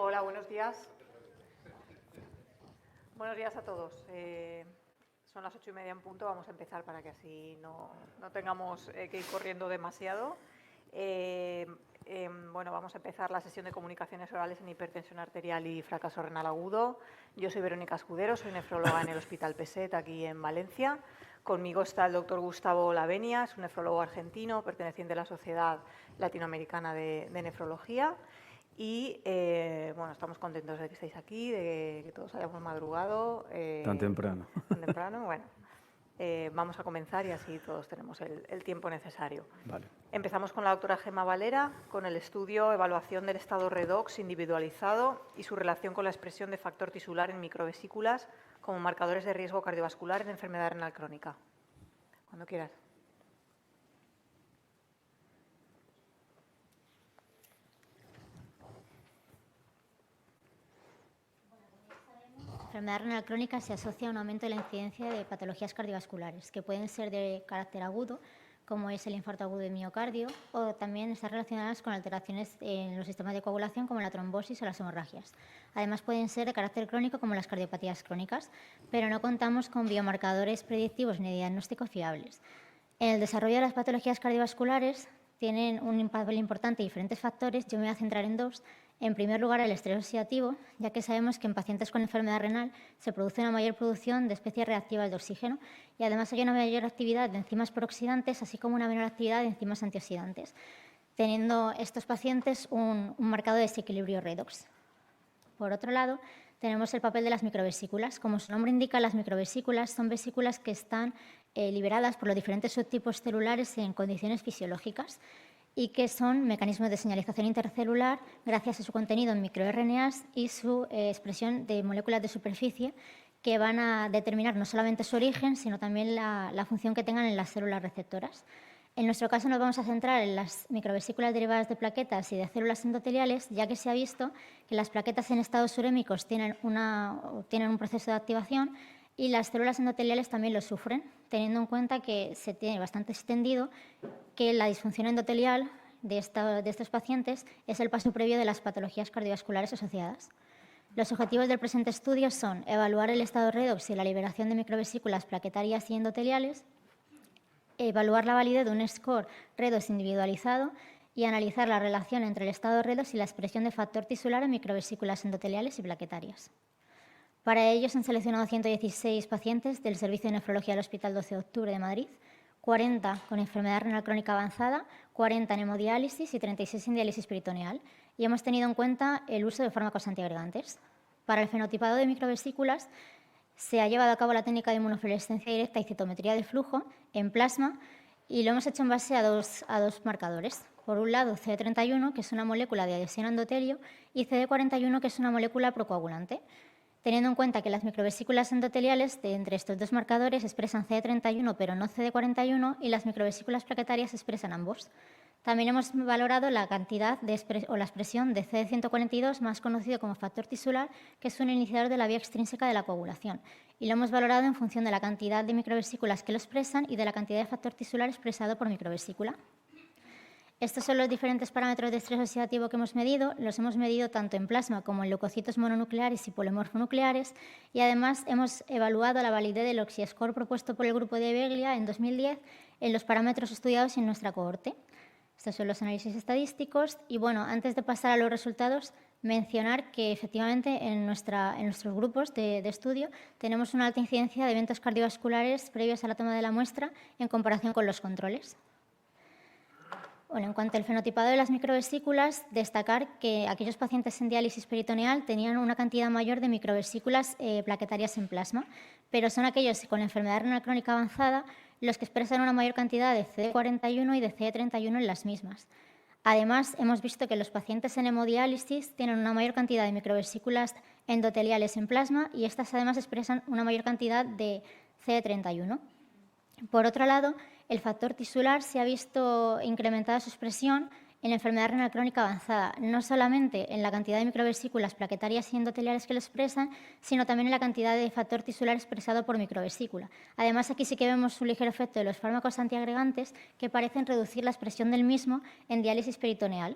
Hola, buenos días. Buenos días a todos. Son las 8:30 en punto. Vamos a empezar para que así no tengamos que ir corriendo demasiado. Bueno, vamos a empezar la sesión de comunicaciones orales en hipertensión arterial y fracaso renal agudo. Yo soy Verónica Escudero, soy nefróloga en el Hospital Peset, aquí en Valencia. Conmigo está el doctor Gustavo Lavenia, es un nefrólogo argentino perteneciente a la Sociedad Latinoamericana de Nefrología. Y bueno, estamos contentos de que estéis aquí, de que todos hayamos madrugado. Tan temprano. Tan temprano, bueno. Vamos a comenzar y así todos tenemos el tiempo necesario. Vale. Empezamos con la doctora Gemma Valera, con el estudio Evaluación del estado redox individualizado y su relación con la expresión de factor tisular en microvesículas como marcadores de riesgo cardiovascular en enfermedad renal crónica. Cuando quieras. La enfermedad renal crónica se asocia a un aumento de la incidencia de patologías cardiovasculares, que pueden ser de carácter agudo, como es el infarto agudo de miocardio, o también están relacionadas con alteraciones en los sistemas de coagulación, como la trombosis o las hemorragias. Además, pueden ser de carácter crónico, como las cardiopatías crónicas, pero no contamos con biomarcadores predictivos ni diagnósticos fiables. En el desarrollo de las patologías cardiovasculares tienen un papel importante diferentes factores. Yo me voy a centrar en dos. En primer lugar, el estrés oxidativo, ya que sabemos que en pacientes con enfermedad renal se produce una mayor producción de especies reactivas de oxígeno y además hay una mayor actividad de enzimas prooxidantes, así como una menor actividad de enzimas antioxidantes, teniendo estos pacientes un marcado desequilibrio redox. Por otro lado, tenemos el papel de las microvesículas. Como su nombre indica, las microvesículas son vesículas que están liberadas por los diferentes subtipos celulares en condiciones fisiológicas y que son mecanismos de señalización intercelular gracias a su contenido en microRNAs y su expresión de moléculas de superficie que van a determinar no solamente su origen, sino también la función que tengan en las células receptoras. En nuestro caso nos vamos a centrar en las microvesículas derivadas de plaquetas y de células endoteliales, ya que se ha visto que las plaquetas en estados urémicos tienen un proceso de activación y las células endoteliales también lo sufren, teniendo en cuenta que se tiene bastante extendido que la disfunción endotelial de estos pacientes es el paso previo de las patologías cardiovasculares asociadas. Los objetivos del presente estudio son evaluar el estado redox y la liberación de microvesículas plaquetarias y endoteliales, evaluar la validez de un score redox individualizado y analizar la relación entre el estado redox y la expresión de factor tisular en microvesículas endoteliales y plaquetarias. Para ello se han seleccionado 116 pacientes del Servicio de Nefrología del Hospital 12 de Octubre de Madrid, 40 con enfermedad renal crónica avanzada, 40 en hemodiálisis y 36 en diálisis peritoneal, y hemos tenido en cuenta el uso de fármacos antiagregantes. Para el fenotipado de microvesículas se ha llevado a cabo la técnica de inmunofluorescencia directa y citometría de flujo en plasma y lo hemos hecho en base a dos marcadores. Por un lado, CD31, que es una molécula de adhesión a endotelio, y CD41, que es una molécula procoagulante. Teniendo en cuenta que las microvesículas endoteliales de entre estos dos marcadores expresan CD31 pero no CD41 y las microvesículas plaquetarias expresan ambos. También hemos valorado la cantidad o la expresión de CD142, más conocido como factor tisular, que es un iniciador de la vía extrínseca de la coagulación, y lo hemos valorado en función de la cantidad de microvesículas que lo expresan y de la cantidad de factor tisular expresado por microvesícula. Estos son los diferentes parámetros de estrés oxidativo que hemos medido. Los hemos medido tanto en plasma como en leucocitos mononucleares y polimorfonucleares y además hemos evaluado la validez del OxyScore propuesto por el grupo de Beglia en 2010 en los parámetros estudiados en nuestra cohorte. Estos son los análisis estadísticos y, bueno, antes de pasar a los resultados, mencionar que efectivamente en nuestros grupos de estudio tenemos una alta incidencia de eventos cardiovasculares previos a la toma de la muestra en comparación con los controles. Bueno, en cuanto al fenotipado de las microvesículas, destacar que aquellos pacientes en diálisis peritoneal tenían una cantidad mayor de microvesículas plaquetarias en plasma, pero son aquellos con enfermedad renal crónica avanzada los que expresan una mayor cantidad de CD41 y de CD31 en las mismas. Además, hemos visto que los pacientes en hemodiálisis tienen una mayor cantidad de microvesículas endoteliales en plasma y estas además expresan una mayor cantidad de CD31. Por otro lado, el factor tisular se ha visto incrementada su expresión en la enfermedad renal crónica avanzada, no solamente en la cantidad de microvesículas plaquetarias y endoteliales que lo expresan, sino también en la cantidad de factor tisular expresado por microvesícula. Además, aquí sí que vemos un ligero efecto de los fármacos antiagregantes que parecen reducir la expresión del mismo en diálisis peritoneal.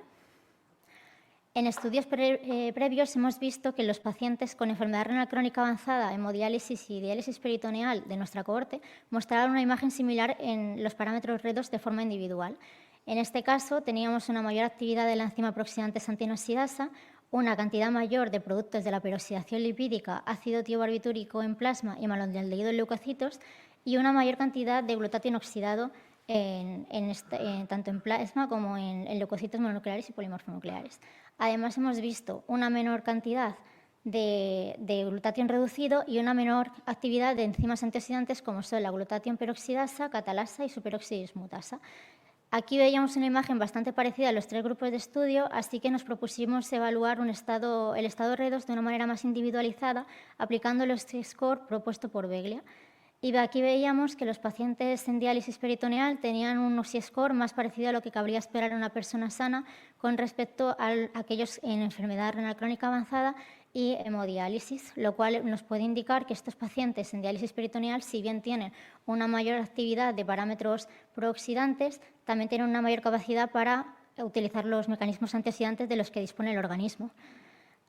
En estudios previos hemos visto que los pacientes con enfermedad renal crónica avanzada, hemodiálisis y diálisis peritoneal de nuestra cohorte mostraron una imagen similar en los parámetros redox de forma individual. En este caso, teníamos una mayor actividad de la enzima prooxidante xantinoxidasa, una cantidad mayor de productos de la peroxidación lipídica, ácido tiobarbitúrico en plasma y malondaldehído en leucocitos, y una mayor cantidad de glutatión oxidado tanto en plasma como en leucocitos mononucleares y polimorfonucleares. Además, hemos visto una menor cantidad de glutatión reducido y una menor actividad de enzimas antioxidantes como son la glutatión peroxidasa, catalasa y superoxidismutasa. Aquí veíamos una imagen bastante parecida a los 3 grupos de estudio, así que nos propusimos evaluar el estado redox de una manera más individualizada, aplicando el score propuesto por Beglia. Y aquí veíamos que los pacientes en diálisis peritoneal tenían un OxyScore más parecido a lo que cabría esperar en una persona sana con respecto a aquellos en enfermedad renal crónica avanzada y hemodiálisis, lo cual nos puede indicar que estos pacientes en diálisis peritoneal, si bien tienen una mayor actividad de parámetros prooxidantes, también tienen una mayor capacidad para utilizar los mecanismos antioxidantes de los que dispone el organismo.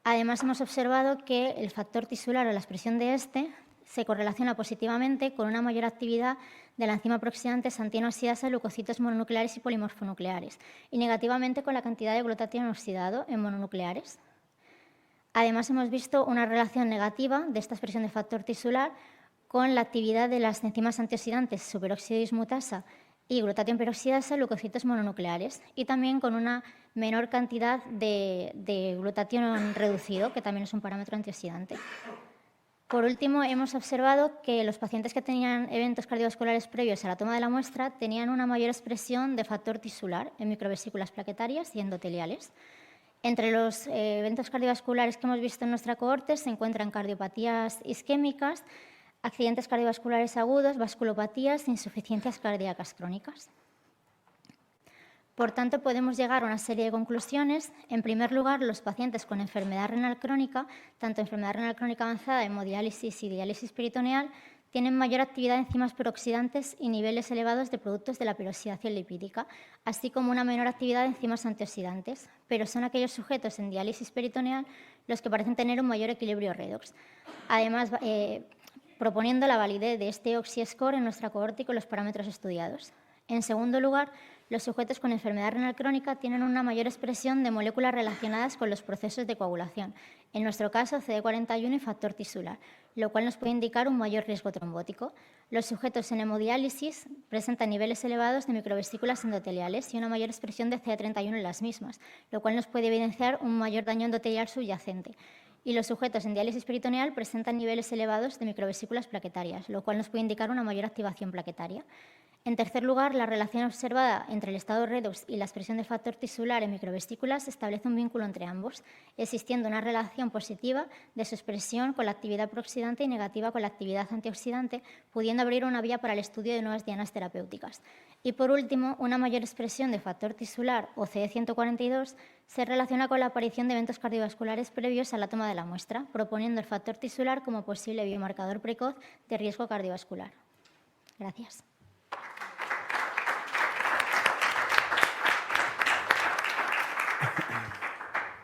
Además, hemos observado que el factor tisular o la expresión de este se correlaciona positivamente con una mayor actividad de la enzima prooxidante xantinoxidasa en leucocitos mononucleares y polimorfonucleares y negativamente con la cantidad de glutatión oxidado en mononucleares. Además, hemos visto una relación negativa de esta expresión de factor tisular con la actividad de las enzimas antioxidantes superoxidismutasa y glutatión peroxidasa en leucocitos mononucleares y también con una menor cantidad de glutatión reducido, que también es un parámetro antioxidante. Por último, hemos observado que los pacientes que tenían eventos cardiovasculares previos a la toma de la muestra tenían una mayor expresión de factor tisular en microvesículas plaquetarias y endoteliales. Entre los eventos cardiovasculares que hemos visto en nuestra cohorte se encuentran cardiopatías isquémicas, accidentes cardiovasculares agudos, vasculopatías e insuficiencias cardíacas crónicas. Por tanto, podemos llegar a una serie de conclusiones. En primer lugar, los pacientes con enfermedad renal crónica, tanto enfermedad renal crónica avanzada, hemodiálisis y diálisis peritoneal, tienen mayor actividad de enzimas peroxidantes y niveles elevados de productos de la peroxidación lipídica, así como una menor actividad de enzimas antioxidantes, pero son aquellos sujetos en diálisis peritoneal los que parecen tener un mayor equilibrio redox. Además, proponiendo la validez de este OxyScore en nuestra cohorte y con los parámetros estudiados. En segundo lugar, los sujetos con enfermedad renal crónica tienen una mayor expresión de moléculas relacionadas con los procesos de coagulación, en nuestro caso CD41 y factor tisular, lo cual nos puede indicar un mayor riesgo trombótico. Los sujetos en hemodiálisis presentan niveles elevados de microvesículas endoteliales y una mayor expresión de CD31 en las mismas, lo cual nos puede evidenciar un mayor daño endotelial subyacente. Y los sujetos en diálisis peritoneal presentan niveles elevados de microvesículas plaquetarias, lo cual nos puede indicar una mayor activación plaquetaria. En tercer lugar, la relación observada entre el estado redox y la expresión de factor tisular en microvesículas establece un vínculo entre ambos, existiendo una relación positiva de su expresión con la actividad prooxidante y negativa con la actividad antioxidante, pudiendo abrir una vía para el estudio de nuevas dianas terapéuticas. Y por último, una mayor expresión de factor tisular o CD142 se relaciona con la aparición de eventos cardiovasculares previos a la toma de la muestra, proponiendo el factor tisular como posible biomarcador precoz de riesgo cardiovascular. Gracias.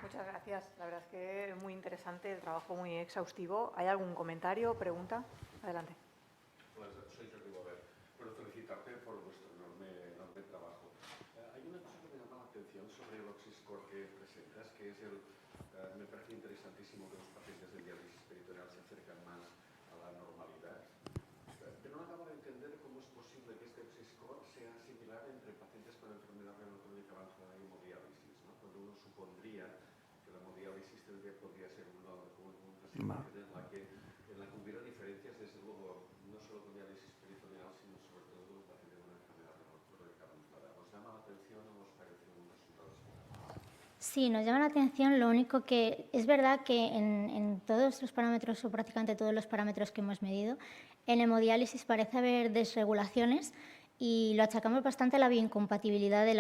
Muchas gracias. La verdad es que muy interesante, el trabajo muy exhaustivo. ¿Hay algún comentario o pregunta? Adelante. Pues soy Jordi Bover. Bueno, felicitarte por vuestro enorme trabajo. Hay una cosa que me llama la atención sobre el OxyScore que presentas, que es me parece interesantísimo que los pacientes de diálisis peritoneal se acercan más a la normalidad. Pero no acabo de entender cómo es posible que este OxyScore sea similar entre pacientes con enfermedad renal crónica avanzada y hemodiálisis, ¿no? Cuando uno supondría que la hemodiálisis podría ser una situación en la que hubiera diferencias, desde luego, no solo con diálisis peritoneal, sino sobre todo con los pacientes con enfermedad renal crónica avanzada. ¿Os llama la atención o os parece un resultado similar? Sí, nos llama la atención. Lo único que es verdad que en todos los parámetros, o prácticamente todos los parámetros que hemos medido, en hemodiálisis parece haber desregulaciones y lo achacamos bastante a la bioincompatibilidad de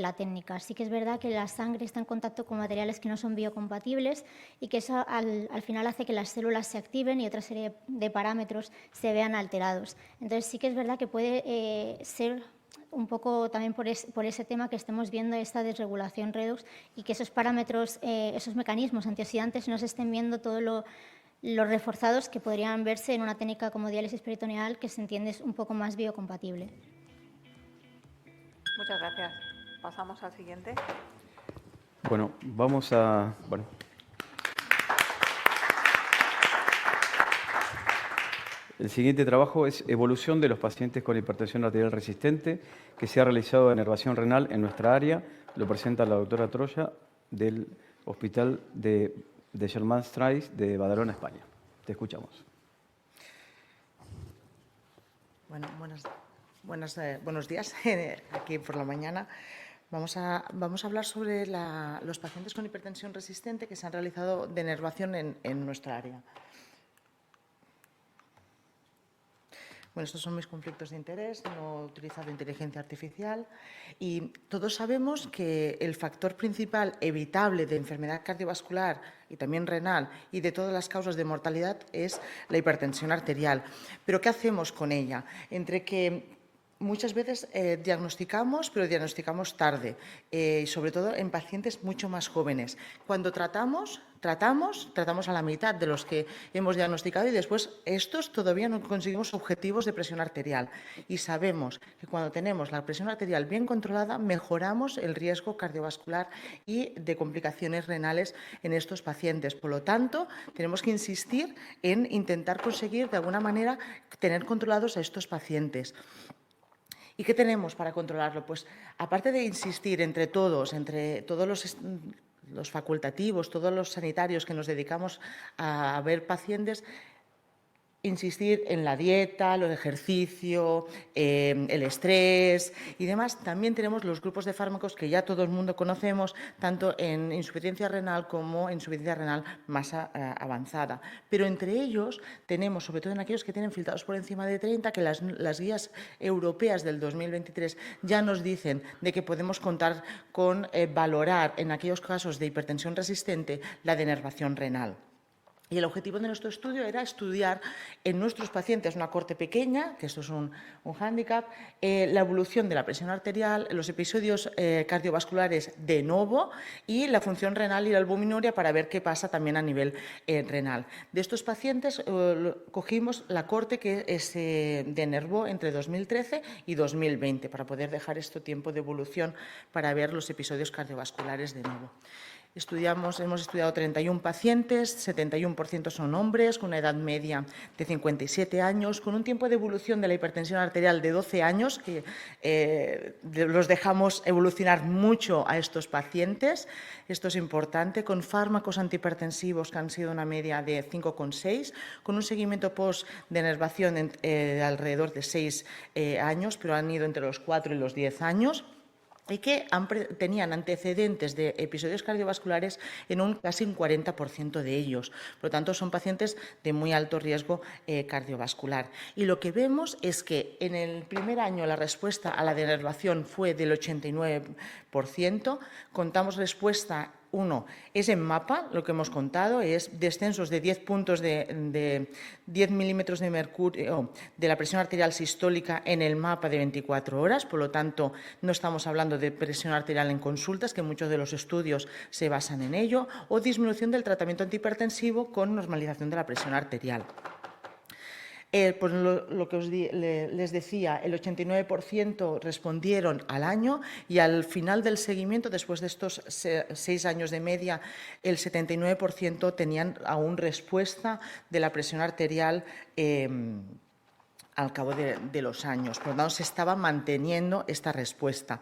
la técnica. Sí que es verdad que la sangre está en contacto con materiales que no son biocompatibles y que eso al final hace que las células se activen y otra serie de parámetros se vean alterados. Entonces sí que es verdad que puede ser un poco también por ese tema que estemos viendo esta desregulación redox y que esos parámetros, esos mecanismos antioxidantes no se estén viendo todo los reforzados que podrían verse en una técnica como diálisis peritoneal, que se entiende es un poco más biocompatible. Muchas gracias. Pasamos al siguiente. Bueno, vamos a... El siguiente trabajo es evolución de los pacientes con hipertensión arterial resistente, que se ha realizado de enervación renal en nuestra área. Lo presenta la doctora Troya del Hospital de Germán Strais de Badalona, España. Te escuchamos. Bueno, buenos días, aquí por la mañana. Vamos a hablar sobre los pacientes con hipertensión resistente que se han realizado de enervación en nuestra área. Bueno, estos son mis conflictos de interés, no he utilizado inteligencia artificial y todos sabemos que el factor principal evitable de enfermedad cardiovascular y también renal y de todas las causas de mortalidad es la hipertensión arterial. Pero ¿qué hacemos con ella? Entre que muchas veces diagnosticamos, pero diagnosticamos tarde, sobre todo en pacientes mucho más jóvenes. Cuando tratamos a la mitad de los que hemos diagnosticado y después estos todavía no conseguimos objetivos de presión arterial. Y sabemos que cuando tenemos la presión arterial bien controlada, mejoramos el riesgo cardiovascular y de complicaciones renales en estos pacientes. Por lo tanto, tenemos que insistir en intentar conseguir de alguna manera tener controlados a estos pacientes. ¿Y qué tenemos para controlarlo? Pues aparte de insistir entre todos los facultativos, todos los sanitarios que nos dedicamos a ver pacientes, insistir en la dieta, el ejercicio, el estrés y demás. También tenemos los grupos de fármacos que ya todo el mundo conocemos, tanto en insuficiencia renal como en insuficiencia renal más avanzada. Pero entre ellos tenemos, sobre todo en aquellos que tienen filtrados por encima de 30, que las guías europeas del 2023 ya nos dicen de que podemos contar con valorar en aquellos casos de hipertensión resistente la denervación renal. Y el objetivo de nuestro estudio era estudiar en nuestros pacientes una corte pequeña, que esto es un hándicap, la evolución de la presión arterial, los episodios cardiovasculares de novo y la función renal y la albuminuria para ver qué pasa también a nivel renal. De estos pacientes cogimos la corte que se denervó entre 2013 y 2020 para poder dejar este tiempo de evolución para ver los episodios cardiovasculares de novo. Hemos estudiado 31 pacientes, 71% son hombres, con una edad media de 57 años, con un tiempo de evolución de la hipertensión arterial de 12 años, que los dejamos evolucionar mucho a estos pacientes. Esto es importante, con fármacos antihipertensivos que han sido una media de 5,6, con un seguimiento post-denervación alrededor de 6 años, pero han ido entre los 4 y los 10 años. Y que tenían antecedentes de episodios cardiovasculares en casi un 40% de ellos. Por lo tanto, son pacientes de muy alto riesgo cardiovascular. Y lo que vemos es que en el primer año la respuesta a la denervación fue del 89%. Contamos respuesta 1 es en mapa, lo que hemos contado, es descensos de 10 puntos de 10 milímetros de mercurio de la presión arterial sistólica en el mapa de 24 horas, por lo tanto no estamos hablando de presión arterial en consultas, que muchos de los estudios se basan en ello, o disminución del tratamiento antihipertensivo con normalización de la presión arterial. Pues lo que les decía, el 89% respondieron al año y al final del seguimiento, después de estos 6 años de media, el 79% tenían aún respuesta de la presión arterial al cabo de los años. Por lo tanto, se estaba manteniendo esta respuesta.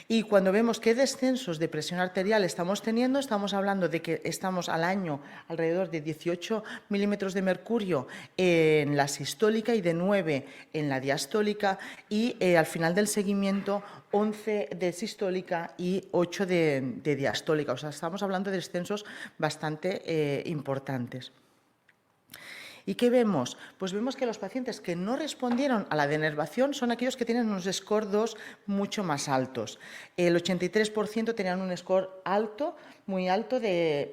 Y cuando vemos qué descensos de presión arterial estamos teniendo, estamos hablando de que estamos al año alrededor de 18 milímetros de mercurio en la sistólica y de 9 en la diastólica y al final del seguimiento 11 de sistólica y 8 de diastólica. O sea, estamos hablando de descensos bastante importantes. ¿Y qué vemos? Pues vemos que los pacientes que no respondieron a la denervación son aquellos que tienen unos score 2 mucho más altos. El 83% tenían un score alto, muy alto de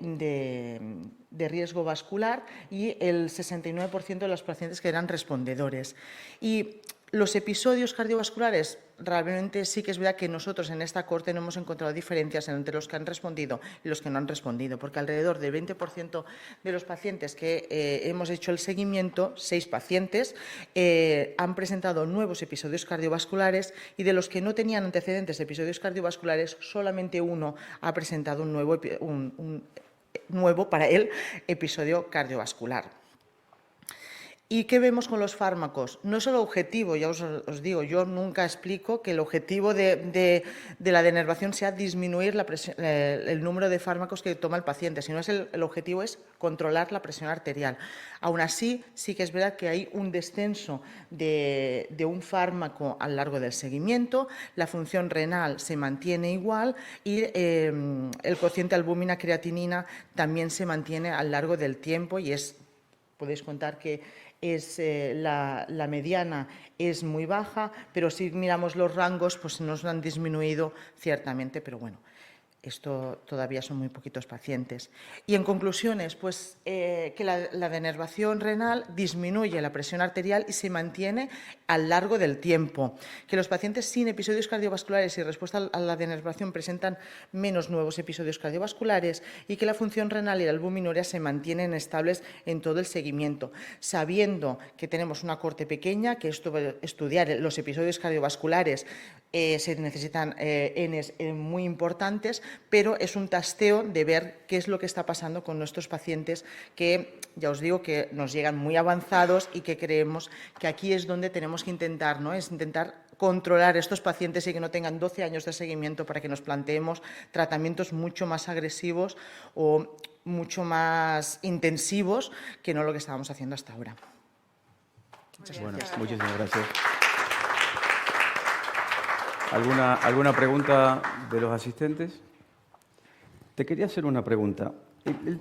riesgo vascular y el 69% de los pacientes que eran respondedores. Y Los episodios cardiovasculares, realmente sí que es verdad que nosotros en esta corte no hemos encontrado diferencias entre los que han respondido y los que no han respondido, porque alrededor del 20% de los pacientes que hemos hecho el seguimiento, 6 pacientes, han presentado nuevos episodios cardiovasculares, y de los que no tenían antecedentes de episodios cardiovasculares, solamente uno ha presentado un nuevo para él episodio cardiovascular. ¿Y qué vemos con los fármacos? No es el objetivo, ya os digo, yo nunca explico que el objetivo de la denervación sea disminuir el número de fármacos que toma el paciente, sino el objetivo es controlar la presión arterial. Aún así, sí que es verdad que hay un descenso de un fármaco a lo largo del seguimiento, la función renal se mantiene igual y el cociente albúmina-creatinina también se mantiene a lo largo del tiempo, y podéis contar que la mediana es muy baja, pero si miramos los rangos, pues nos han disminuido ciertamente, pero bueno, esto todavía son muy poquitos pacientes. Y en conclusiones, pues que la denervación renal disminuye la presión arterial y se mantiene a lo largo del tiempo, que los pacientes sin episodios cardiovasculares y respuesta a la denervación presentan menos nuevos episodios cardiovasculares, y que la función renal y la albuminuria se mantienen estables en todo el seguimiento, sabiendo que tenemos una corte pequeña, que estudiar los episodios cardiovasculares se necesitan Ns muy importantes, pero es un tasteo de ver qué es lo que está pasando con nuestros pacientes, que ya os digo que nos llegan muy avanzados, y que creemos que aquí es donde tenemos que intentar, ¿no? Es intentar controlar estos pacientes y que no tengan 12 años de seguimiento, para que nos planteemos tratamientos mucho más agresivos o mucho más intensivos que no lo que estábamos haciendo hasta ahora. Bueno, muchísimas gracias. ¿Alguna pregunta de los asistentes? Te quería hacer una pregunta.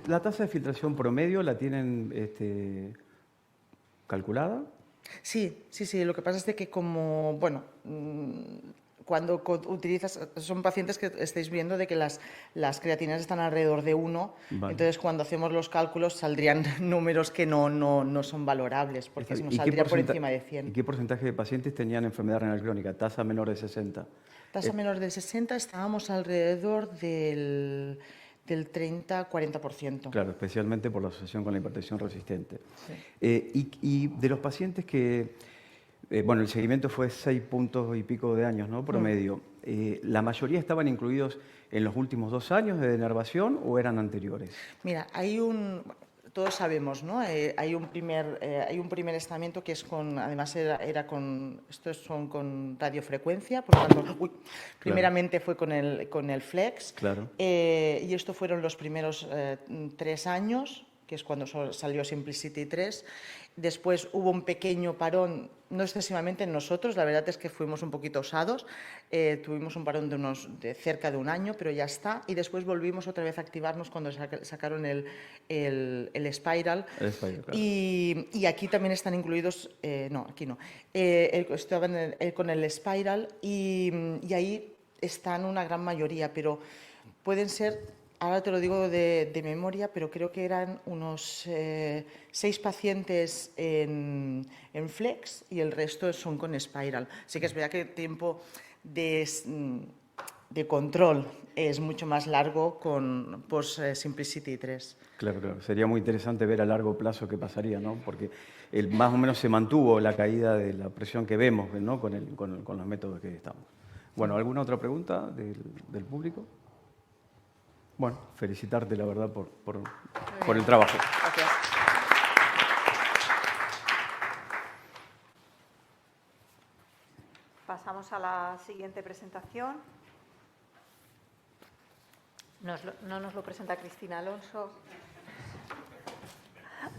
¿La tasa de filtración promedio la tienen calculada? Sí. Lo que pasa es que como, bueno, cuando utilizas, son pacientes que estáis viendo de que las creatinas están alrededor de 1, vale. Entonces cuando hacemos los cálculos saldrían números que no son valorables, porque nos saldría por encima de 100. ¿Y qué porcentaje de pacientes tenían enfermedad renal crónica? ¿Tasa menor de 60? Tasa menor de 60 estábamos alrededor del 30-40%. Claro, especialmente por la asociación con la hipertensión resistente. Sí. Y de los pacientes que, bueno, el seguimiento fue 6 puntos y pico de años, ¿no? Promedio. ¿La mayoría estaban incluidos en los últimos 2 años de denervación o eran anteriores? Mira, todos sabemos, ¿no? Hay un primer estamento que es además estos son con radiofrecuencia, por lo tanto, primeramente fue con el Flex, claro. Y esto fueron los primeros 3 años, que es cuando salió Simplicity 3. Después hubo un pequeño parón, no excesivamente en nosotros, la verdad es que fuimos un poquito osados, tuvimos un parón de cerca de 1 año, pero ya está, y después volvimos otra vez a activarnos cuando sacaron el Spiral. El Spiral, claro. Y aquí también están incluidos, no, aquí no, estaban con el Spiral, y ahí están una gran mayoría, pero pueden ser... Ahora te lo digo de memoria, pero creo que eran unos 6 pacientes en Flex y el resto son con Spiral. Sí que es verdad que el tiempo de control es mucho más largo con Simplicity 3. Claro. Sería muy interesante ver a largo plazo qué pasaría, ¿no? Porque más o menos se mantuvo la caída de la presión que vemos, ¿no? Con los métodos que estamos. Bueno, ¿alguna otra pregunta del público? Bueno, felicitarte, la verdad, por el trabajo. Gracias. Pasamos a la siguiente presentación. No nos lo presenta Cristina Alonso.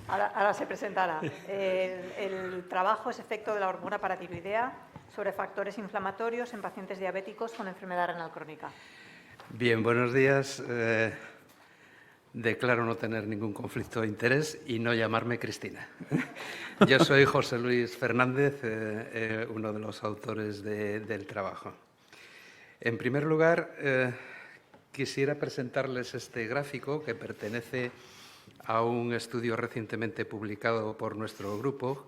Ahora se presentará. El trabajo es efecto de la hormona paratiroidea sobre factores inflamatorios en pacientes diabéticos con enfermedad renal crónica. Bien, buenos días. Declaro no tener ningún conflicto de interés y no llamarme Cristina. Yo soy José Luis Fernández, uno de los autores del trabajo. En primer lugar, quisiera presentarles este gráfico que pertenece a un estudio recientemente publicado por nuestro grupo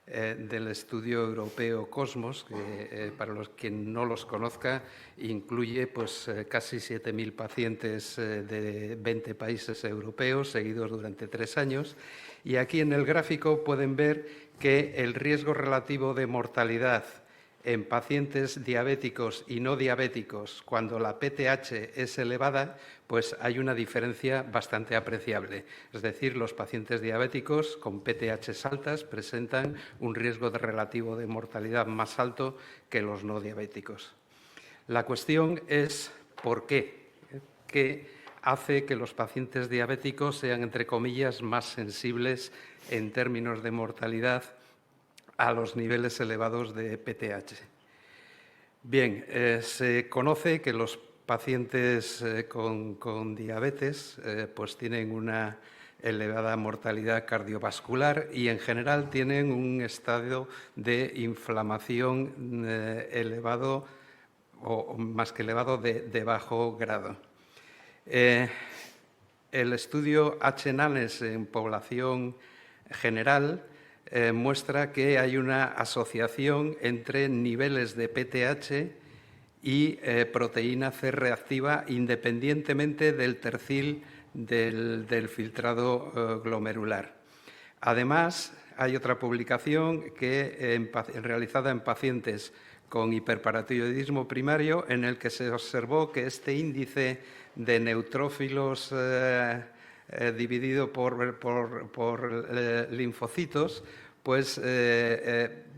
del estudio europeo Cosmos, que para los que no los conozca, incluye pues, casi 7.000 pacientes de 20 países europeos seguidos durante 3 años. Y aquí en el gráfico pueden ver que el riesgo relativo de mortalidad en pacientes diabéticos y no diabéticos, cuando la PTH es elevada, pues hay una diferencia bastante apreciable. Es decir, los pacientes diabéticos con PTH altas presentan un riesgo relativo de mortalidad más alto que los no diabéticos. La cuestión es ¿por qué? ¿Qué hace que los pacientes diabéticos sean, entre comillas, más sensibles en términos de mortalidad a los niveles elevados de PTH? Bien, se conoce que los pacientes con diabetes pues tienen una elevada mortalidad cardiovascular y en general tienen un estado de inflamación elevado o más que elevado de bajo grado. El estudio H-NANES en población general muestra que hay una asociación entre niveles de PTH y proteína C reactiva independientemente del tercil del filtrado glomerular. Además, hay otra publicación realizada en pacientes con hiperparatiroidismo primario en el que se observó que este índice de neutrófilos dividido por linfocitos, pues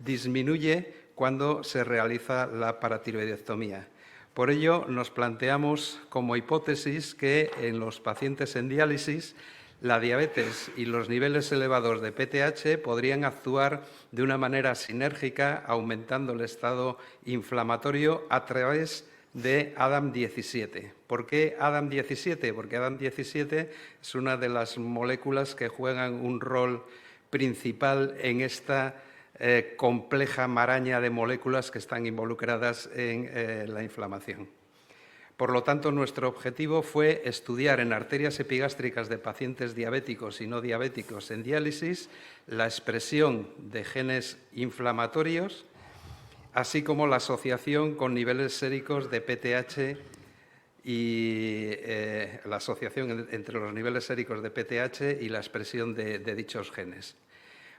disminuye cuando se realiza la paratiroidectomía. Por ello, nos planteamos como hipótesis que en los pacientes en diálisis la diabetes y los niveles elevados de PTH podrían actuar de una manera sinérgica, aumentando el estado inflamatorio a través de ADAM17. ¿Por qué ADAM17? Porque ADAM17 es una de las moléculas que juegan un rol principal en esta compleja maraña de moléculas que están involucradas en la inflamación. Por lo tanto, nuestro objetivo fue estudiar en arterias epigástricas de pacientes diabéticos y no diabéticos en diálisis la expresión de genes inflamatorios, así como la asociación con niveles séricos de PTH y la asociación entre los niveles séricos de PTH y la expresión de dichos genes.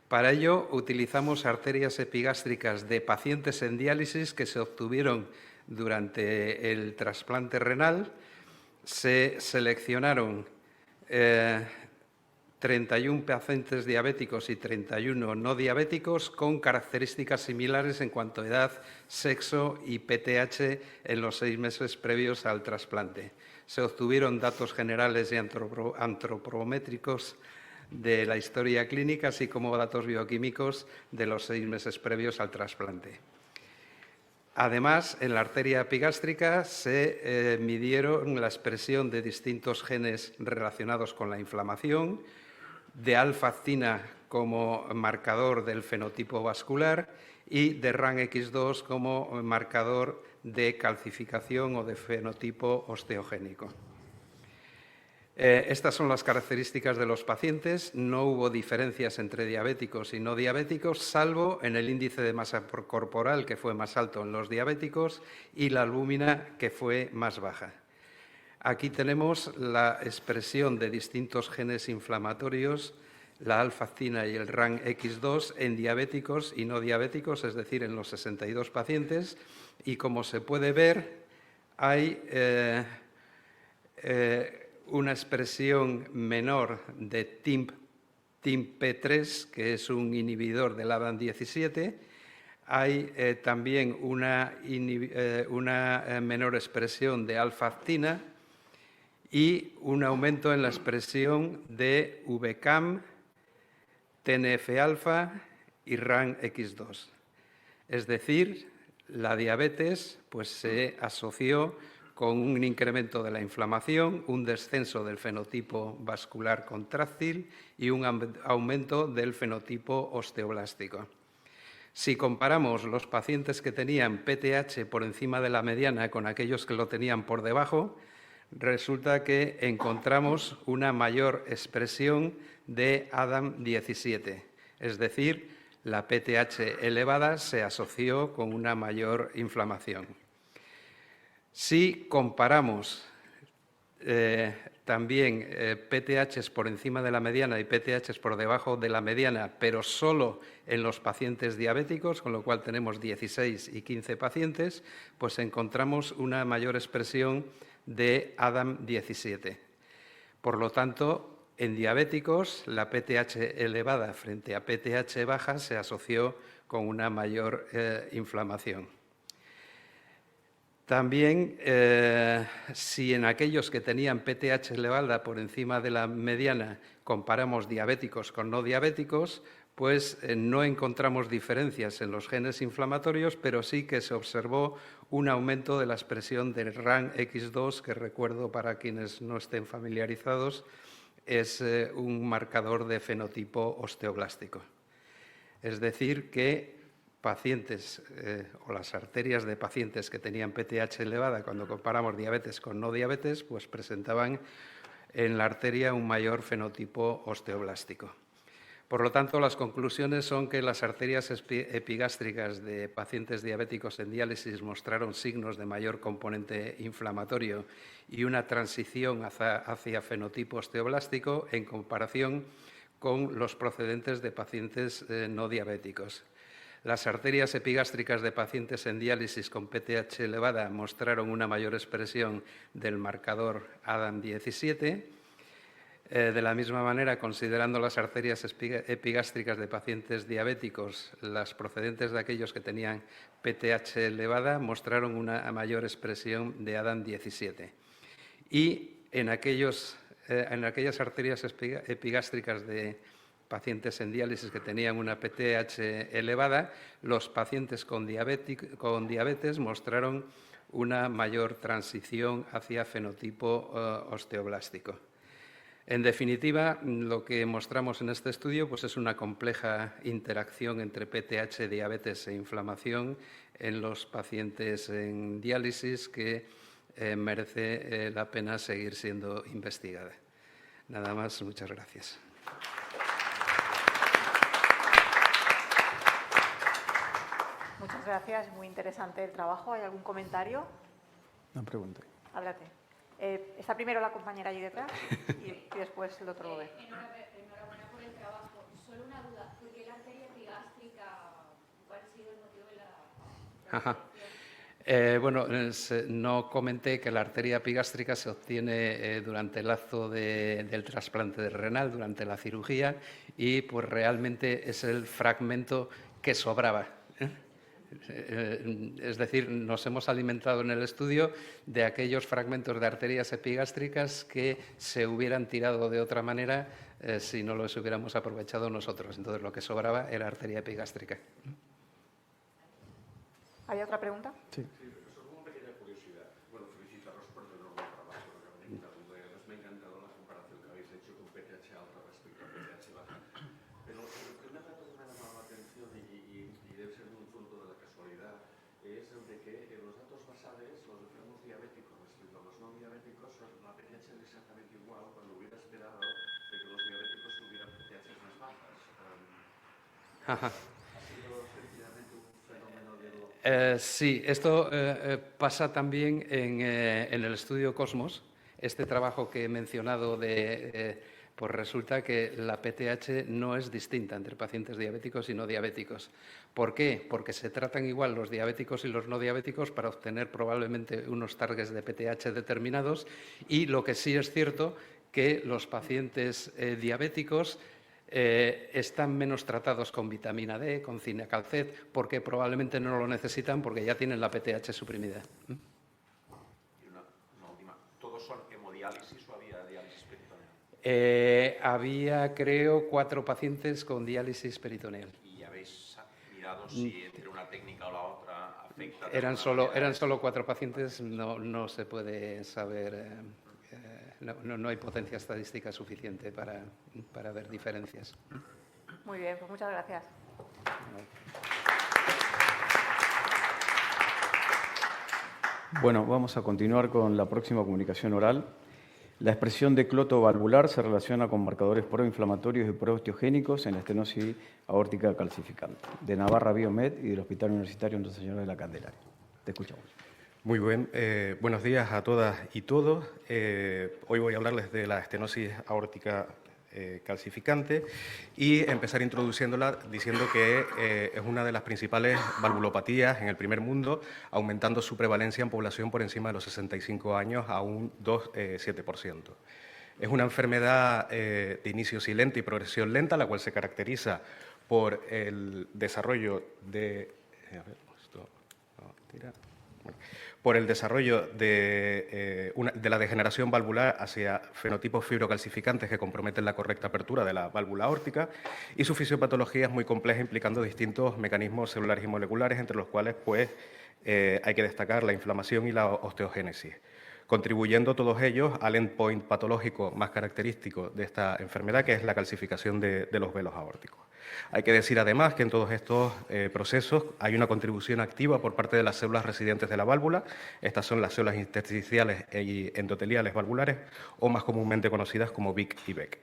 Para ello, utilizamos arterias epigástricas de pacientes en diálisis que se obtuvieron durante el trasplante renal. Se seleccionaron 31 pacientes diabéticos y 31 no diabéticos con características similares en cuanto a edad, sexo y PTH en los 6 meses previos al trasplante. Se obtuvieron datos generales y antropométricos de la historia clínica, así como datos bioquímicos de los 6 meses previos al trasplante. Además, en la arteria epigástrica se midieron la expresión de distintos genes relacionados con la inflamación, de alfa-actina como marcador del fenotipo vascular y de RAN-X2 como marcador de calcificación o de fenotipo osteogénico. Estas son las características de los pacientes. No hubo diferencias entre diabéticos y no diabéticos, salvo en el índice de masa corporal, que fue más alto en los diabéticos, y la albúmina, que fue más baja. Aquí tenemos la expresión de distintos genes inflamatorios, la alfa-actina y el RAN-X2 en diabéticos y no diabéticos, es decir, en los 62 pacientes. Y como se puede ver, hay una expresión menor de TIMP-P3, que es un inhibidor del ADAM17. Hay también una menor expresión de alfa-actina y un aumento en la expresión de VCAM, TNF-alfa y RAN-X2. Es decir, la diabetes pues, se asoció con un incremento de la inflamación, un descenso del fenotipo vascular contráctil y un aumento del fenotipo osteoblástico. Si comparamos los pacientes que tenían PTH por encima de la mediana con aquellos que lo tenían por debajo, resulta que encontramos una mayor expresión de ADAM17, es decir, la PTH elevada se asoció con una mayor inflamación. Si comparamos también PTHs por encima de la mediana y PTHs por debajo de la mediana, pero solo en los pacientes diabéticos, con lo cual tenemos 16 y 15 pacientes, pues encontramos una mayor expresión de ADAM17. Por lo tanto, en diabéticos, la PTH elevada frente a PTH baja se asoció con una mayor inflamación. También, si en aquellos que tenían PTH elevada por encima de la mediana comparamos diabéticos con no diabéticos, pues no encontramos diferencias en los genes inflamatorios, pero sí que se observó un aumento de la expresión del RAN-X2, que recuerdo para quienes no estén familiarizados, es un marcador de fenotipo osteoblástico. Es decir, que pacientes o las arterias de pacientes que tenían PTH elevada, cuando comparamos diabetes con no diabetes, pues presentaban en la arteria un mayor fenotipo osteoblástico. Por lo tanto, las conclusiones son que las arterias epigástricas de pacientes diabéticos en diálisis mostraron signos de mayor componente inflamatorio y una transición hacia fenotipo osteoblástico en comparación con los procedentes de pacientes no diabéticos. Las arterias epigástricas de pacientes en diálisis con PTH elevada mostraron una mayor expresión del marcador ADAM17. De la misma manera, considerando las arterias epigástricas de pacientes diabéticos, las procedentes de aquellos que tenían PTH elevada mostraron una mayor expresión de ADAM17. Y en aquellas arterias epigástricas de pacientes en diálisis que tenían una PTH elevada, los pacientes con diabetes mostraron una mayor transición hacia fenotipo osteoblástico. En definitiva, lo que mostramos en este estudio pues es una compleja interacción entre PTH, diabetes e inflamación en los pacientes en diálisis que merece la pena seguir siendo investigada. Nada más, muchas gracias. Muchas gracias, muy interesante el trabajo. ¿Hay algún comentario? Una pregunta. Háblate. Está primero la compañera allí detrás y después el otro lo ve. Enhorabuena por el trabajo. Solo una duda, ¿por qué la arteria epigástrica? ¿Cuál ha sido el motivo de la Bueno, no comenté que la arteria epigástrica se obtiene durante el acto del trasplante de renal, durante la cirugía, y pues realmente es el fragmento que sobraba. Es decir, nos hemos alimentado en el estudio de aquellos fragmentos de arterias epigástricas que se hubieran tirado de otra manera si no los hubiéramos aprovechado nosotros. Entonces, lo que sobraba era arteria epigástrica. ¿Había otra pregunta? Sí. Solo una pequeña curiosidad. Bueno, felicitaros por el enorme trabajo. Me ha encantado la comparación que habéis hecho con PTH alta respecto a PTH baja. Pero el primer dato que me ha llamado la atención y debe ser un fruto de la casualidad es el de que en los datos basales, los enfermos diabéticos respecto a los no diabéticos, la PTH es exactamente igual cuando hubiera esperado de que los diabéticos tuvieran PTH más bajas. Ajá. ¿Ha sido sencillamente un fenómeno de lo... Sí, esto pasa también en el estudio Cosmos. Este trabajo que he mencionado pues resulta que la PTH no es distinta entre pacientes diabéticos y no diabéticos. ¿Por qué? Porque se tratan igual los diabéticos y los no diabéticos para obtener probablemente unos targets de PTH determinados, y lo que sí es cierto que los pacientes diabéticos están menos tratados con vitamina D, con cinacalcet, porque probablemente no lo necesitan porque ya tienen la PTH suprimida. Y una última. ¿Todos son hemodiálisis o había diálisis peritoneal? Había, creo, 4 pacientes con diálisis peritoneal. ¿Y habéis mirado si entre una técnica o la otra afecta? Eran solo 4 pacientes, no se puede saber, no hay potencia estadística suficiente para ver diferencias. Muy bien, pues muchas gracias. Bueno, vamos a continuar con la próxima comunicación oral. La expresión de cloto valvular se relaciona con marcadores proinflamatorios y proosteogénicos en la estenosis aórtica calcificante. De Navarra Biomed y del Hospital Universitario Nuestra Señora de la Candelaria. Te escuchamos. Muy buenos días a todas y todos. Hoy voy a hablarles de la estenosis aórtica calcificante y empezar introduciéndola diciendo que es una de las principales valvulopatías en el primer mundo, aumentando su prevalencia en población por encima de los 65 años a un 7%. Es una enfermedad de inicio silente y progresión lenta, la cual se caracteriza por el desarrollo de... por el desarrollo de la degeneración valvular hacia fenotipos fibrocalcificantes que comprometen la correcta apertura de la válvula aórtica, y su fisiopatología es muy compleja, implicando distintos mecanismos celulares y moleculares, entre los cuales pues, hay que destacar la inflamación y la osteogénesis, contribuyendo todos ellos al endpoint patológico más característico de esta enfermedad, que es la calcificación de los velos aórticos. Hay que decir además que en todos estos procesos hay una contribución activa por parte de las células residentes de la válvula. Estas son las células intersticiales y endoteliales valvulares, o más comúnmente conocidas como VIC y BEC.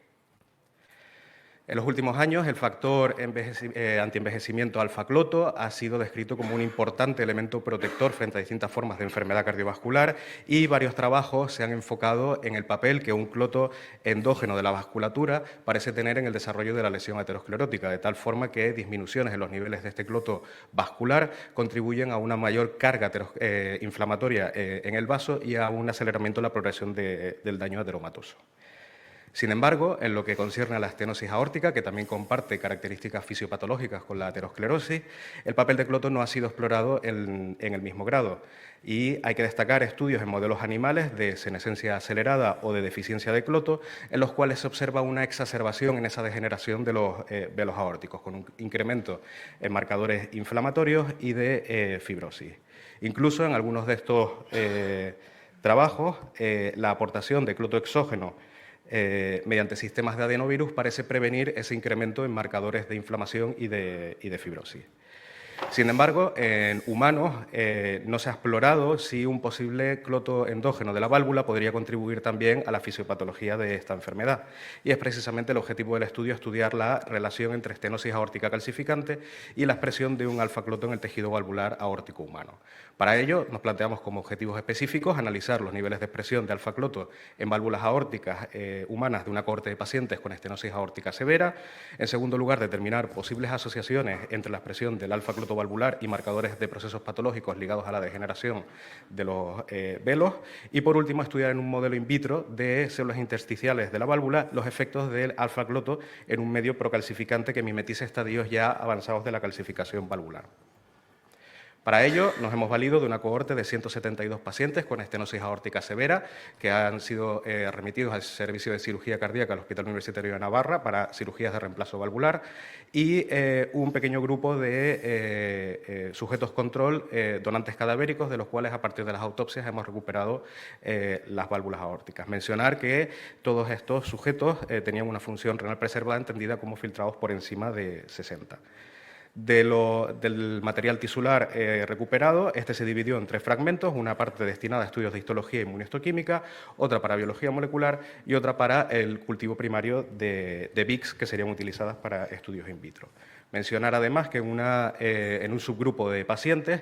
En los últimos años, el factor antienvejecimiento alfa-cloto ha sido descrito como un importante elemento protector frente a distintas formas de enfermedad cardiovascular, y varios trabajos se han enfocado en el papel que un cloto endógeno de la vasculatura parece tener en el desarrollo de la lesión aterosclerótica, de tal forma que disminuciones en los niveles de este cloto vascular contribuyen a una mayor carga inflamatoria en el vaso y a un aceleramiento en la progresión del daño ateromatoso. Sin embargo, en lo que concierne a la estenosis aórtica, que también comparte características fisiopatológicas con la aterosclerosis, el papel de cloto no ha sido explorado en el mismo grado, y hay que destacar estudios en modelos animales de senescencia acelerada o de deficiencia de cloto, en los cuales se observa una exacerbación en esa degeneración de los velos aórticos, con un incremento en marcadores inflamatorios y de fibrosis. Incluso en algunos de estos trabajos, la aportación de cloto exógeno mediante sistemas de adenovirus parece prevenir ese incremento en marcadores de inflamación y de fibrosis. Sin embargo, en humanos no se ha explorado si un posible cloto endógeno de la válvula podría contribuir también a la fisiopatología de esta enfermedad, y es precisamente el objetivo del estudio estudiar la relación entre estenosis aórtica calcificante y la expresión de un alfa-cloto en el tejido valvular aórtico humano. Para ello, nos planteamos como objetivos específicos analizar los niveles de expresión de alfa-cloto en válvulas aórticas humanas de una cohorte de pacientes con estenosis aórtica severa. En segundo lugar, determinar posibles asociaciones entre la expresión del alfa-cloto valvular y marcadores de procesos patológicos ligados a la degeneración de los velos. Y, por último, estudiar en un modelo in vitro de células intersticiales de la válvula los efectos del alfa-cloto en un medio procalcificante que mimetice estadios ya avanzados de la calcificación valvular. Para ello, nos hemos valido de una cohorte de 172 pacientes con estenosis aórtica severa que han sido remitidos al Servicio de Cirugía Cardíaca del Hospital Universitario de Navarra para cirugías de reemplazo valvular, y un pequeño grupo de sujetos control, donantes cadavéricos, de los cuales a partir de las autopsias hemos recuperado las válvulas aórticas. Mencionar que todos estos sujetos tenían una función renal preservada entendida como filtrados por encima de 60. Del material tisular recuperado, este se dividió en 3 fragmentos, una parte destinada a estudios de histología e inmunohistoquímica, otra para biología molecular y otra para el cultivo primario de VICs, que serían utilizadas para estudios in vitro. Mencionar además que en un subgrupo de pacientes,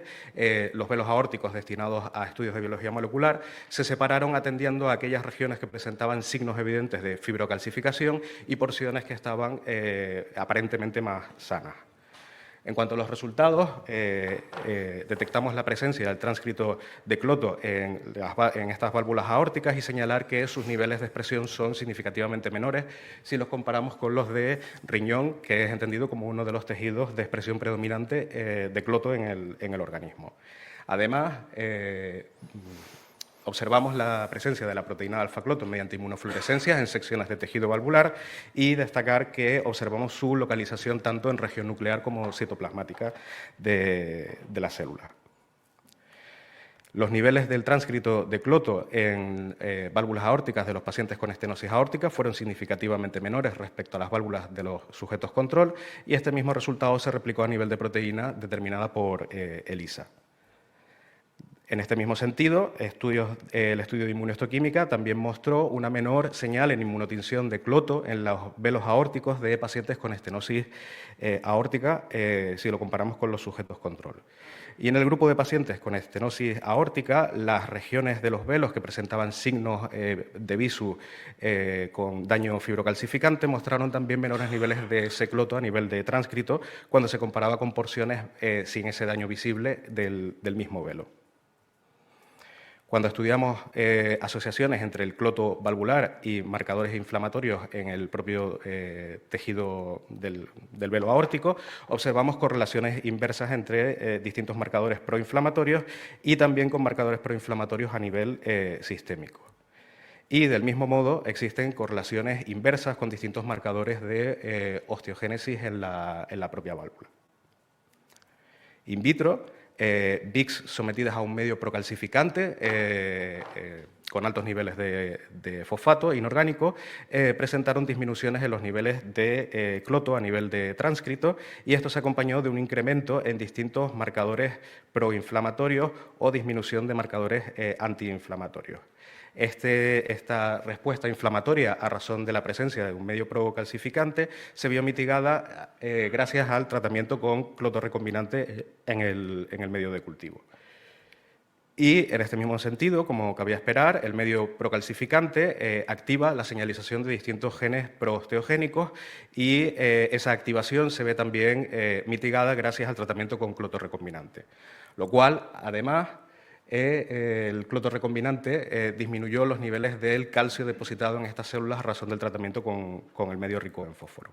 los velos aórticos destinados a estudios de biología molecular se separaron atendiendo a aquellas regiones que presentaban signos evidentes de fibrocalcificación y porciones que estaban aparentemente más sanas. En cuanto a los resultados, detectamos la presencia del tránscrito de cloto en estas válvulas aórticas, y señalar que sus niveles de expresión son significativamente menores si los comparamos con los de riñón, que es entendido como uno de los tejidos de expresión predominante de cloto en el organismo. Además, observamos la presencia de la proteína alfa-cloto mediante inmunofluorescencias en secciones de tejido valvular, y destacar que observamos su localización tanto en región nuclear como citoplasmática de la célula. Los niveles del tránscrito de cloto en válvulas aórticas de los pacientes con estenosis aórtica fueron significativamente menores respecto a las válvulas de los sujetos control, y este mismo resultado se replicó a nivel de proteína determinada por ELISA. En este mismo sentido, el estudio de inmunohistoquímica también mostró una menor señal en inmunotinción de cloto en los velos aórticos de pacientes con estenosis aórtica si lo comparamos con los sujetos control. Y en el grupo de pacientes con estenosis aórtica, las regiones de los velos que presentaban signos de visu con daño fibrocalcificante mostraron también menores niveles de secloto a nivel de tránscrito cuando se comparaba con porciones sin ese daño visible del mismo velo. Cuando estudiamos asociaciones entre el cloto valvular y marcadores inflamatorios en el propio tejido del velo aórtico, observamos correlaciones inversas entre distintos marcadores proinflamatorios y también con marcadores proinflamatorios a nivel sistémico. Y del mismo modo existen correlaciones inversas con distintos marcadores de osteogénesis en la propia válvula. In vitro, VICs sometidas a un medio procalcificante con altos niveles de fosfato inorgánico presentaron disminuciones en los niveles de cloto a nivel de tránscrito y esto se acompañó de un incremento en distintos marcadores proinflamatorios o disminución de marcadores antiinflamatorios. Esta respuesta inflamatoria a razón de la presencia de un medio procalcificante se vio mitigada gracias al tratamiento con cloto recombinante en el medio de cultivo. Y en este mismo sentido, como cabía esperar, el medio procalcificante activa la señalización de distintos genes proosteogénicos y esa activación se ve también mitigada gracias al tratamiento con cloto recombinante, lo cual, además, el cloto recombinante disminuyó los niveles del calcio depositado en estas células a razón del tratamiento con el medio rico en fósforo.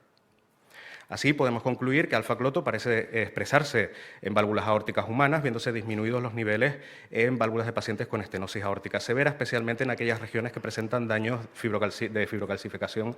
Así podemos concluir que alfa-cloto parece expresarse en válvulas aórticas humanas, viéndose disminuidos los niveles en válvulas de pacientes con estenosis aórtica severa, especialmente en aquellas regiones que presentan daños de fibrocalcificación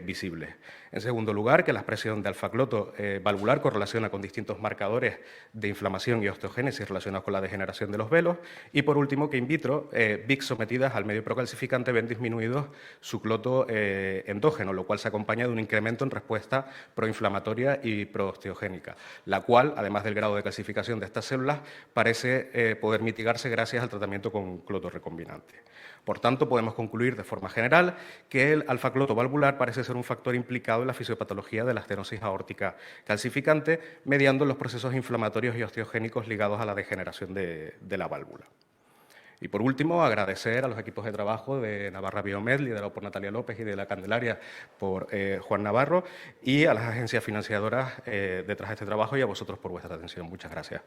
visibles. En segundo lugar, que la expresión de alfa-cloto valvular correlaciona con distintos marcadores de inflamación y osteogénesis relacionados con la degeneración de los velos. Y por último, que in vitro, VICs sometidas al medio procalcificante ven disminuidos su cloto endógeno, lo cual se acompaña de un incremento en respuesta proinflamatoria y proosteogénica, la cual, además del grado de calcificación de estas células, parece poder mitigarse gracias al tratamiento con cloto recombinante. Por tanto, podemos concluir de forma general que el alfa-cloto valvular parece ser un factor implicado en la fisiopatología de la estenosis aórtica calcificante, mediando los procesos inflamatorios y osteogénicos ligados a la degeneración de la válvula. Y por último, agradecer a los equipos de trabajo de Navarra Biomed, liderado por Natalia López, y de la Candelaria por Juan Navarro, y a las agencias financiadoras detrás de este trabajo y a vosotros por vuestra atención. Muchas gracias.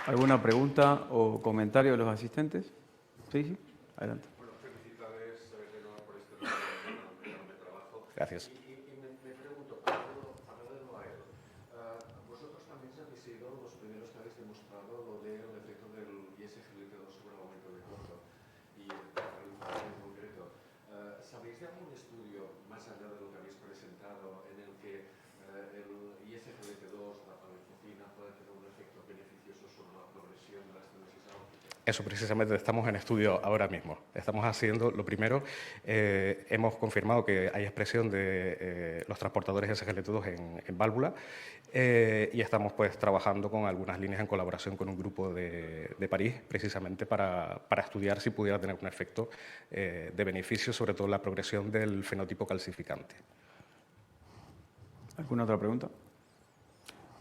¿Alguna pregunta o comentario de los asistentes? Sí, adelante. Bueno, felicidades de nuevo por este enorme trabajo. Gracias. Y me pregunto, paralelo a él, vosotros también habéis sido los primeros que habéis demostrado lo del efecto del ISGLT2 sobre el aumento de cloto y en concreto. ¿Sabéis de algún estudio, más allá de lo que habéis presentado, en el que el ISGLT2, la palifocina, pueda tener un efecto beneficioso sobre la progresión de la estenosis aórtica? Eso precisamente estamos en estudio ahora mismo. Estamos haciendo, lo primero, hemos confirmado que hay expresión de los transportadores SGLT2 en válvula y estamos pues trabajando con algunas líneas en colaboración con un grupo de París, precisamente para estudiar si pudiera tener un efecto de beneficio, sobre todo en la progresión del fenotipo calcificante. ¿Alguna otra pregunta?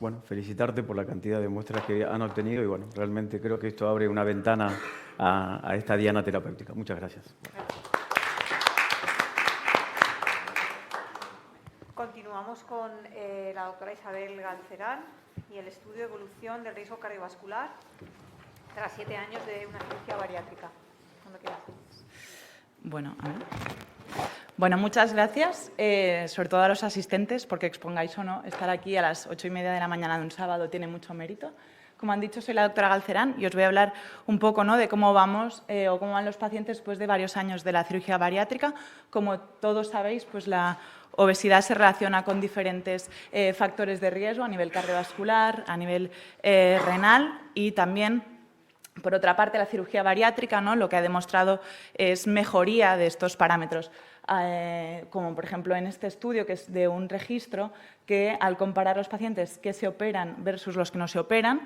Bueno, felicitarte por la cantidad de muestras que han obtenido y bueno, realmente creo que esto abre una ventana a esta diana terapéutica. Muchas gracias. Continuamos con la doctora Isabel Galcerán y el estudio de evolución del riesgo cardiovascular tras 7 años de una cirugía bariátrica. Cuando quieras. Bueno, a ver. Bueno, muchas gracias, sobre todo a los asistentes, porque expongáis o no, estar aquí a las 8:30 de la mañana de un sábado tiene mucho mérito. Como han dicho, soy la doctora Galcerán y os voy a hablar un poco, ¿no?, de cómo vamos o cómo van los pacientes después de varios años de la cirugía bariátrica. Como todos sabéis, pues la obesidad se relaciona con diferentes factores de riesgo a nivel cardiovascular, a nivel renal y también Por otra parte, la cirugía bariátrica, ¿no?, lo que ha demostrado es mejoría de estos parámetros, como por ejemplo en este estudio, que es de un registro, que al comparar los pacientes que se operan versus los que no se operan,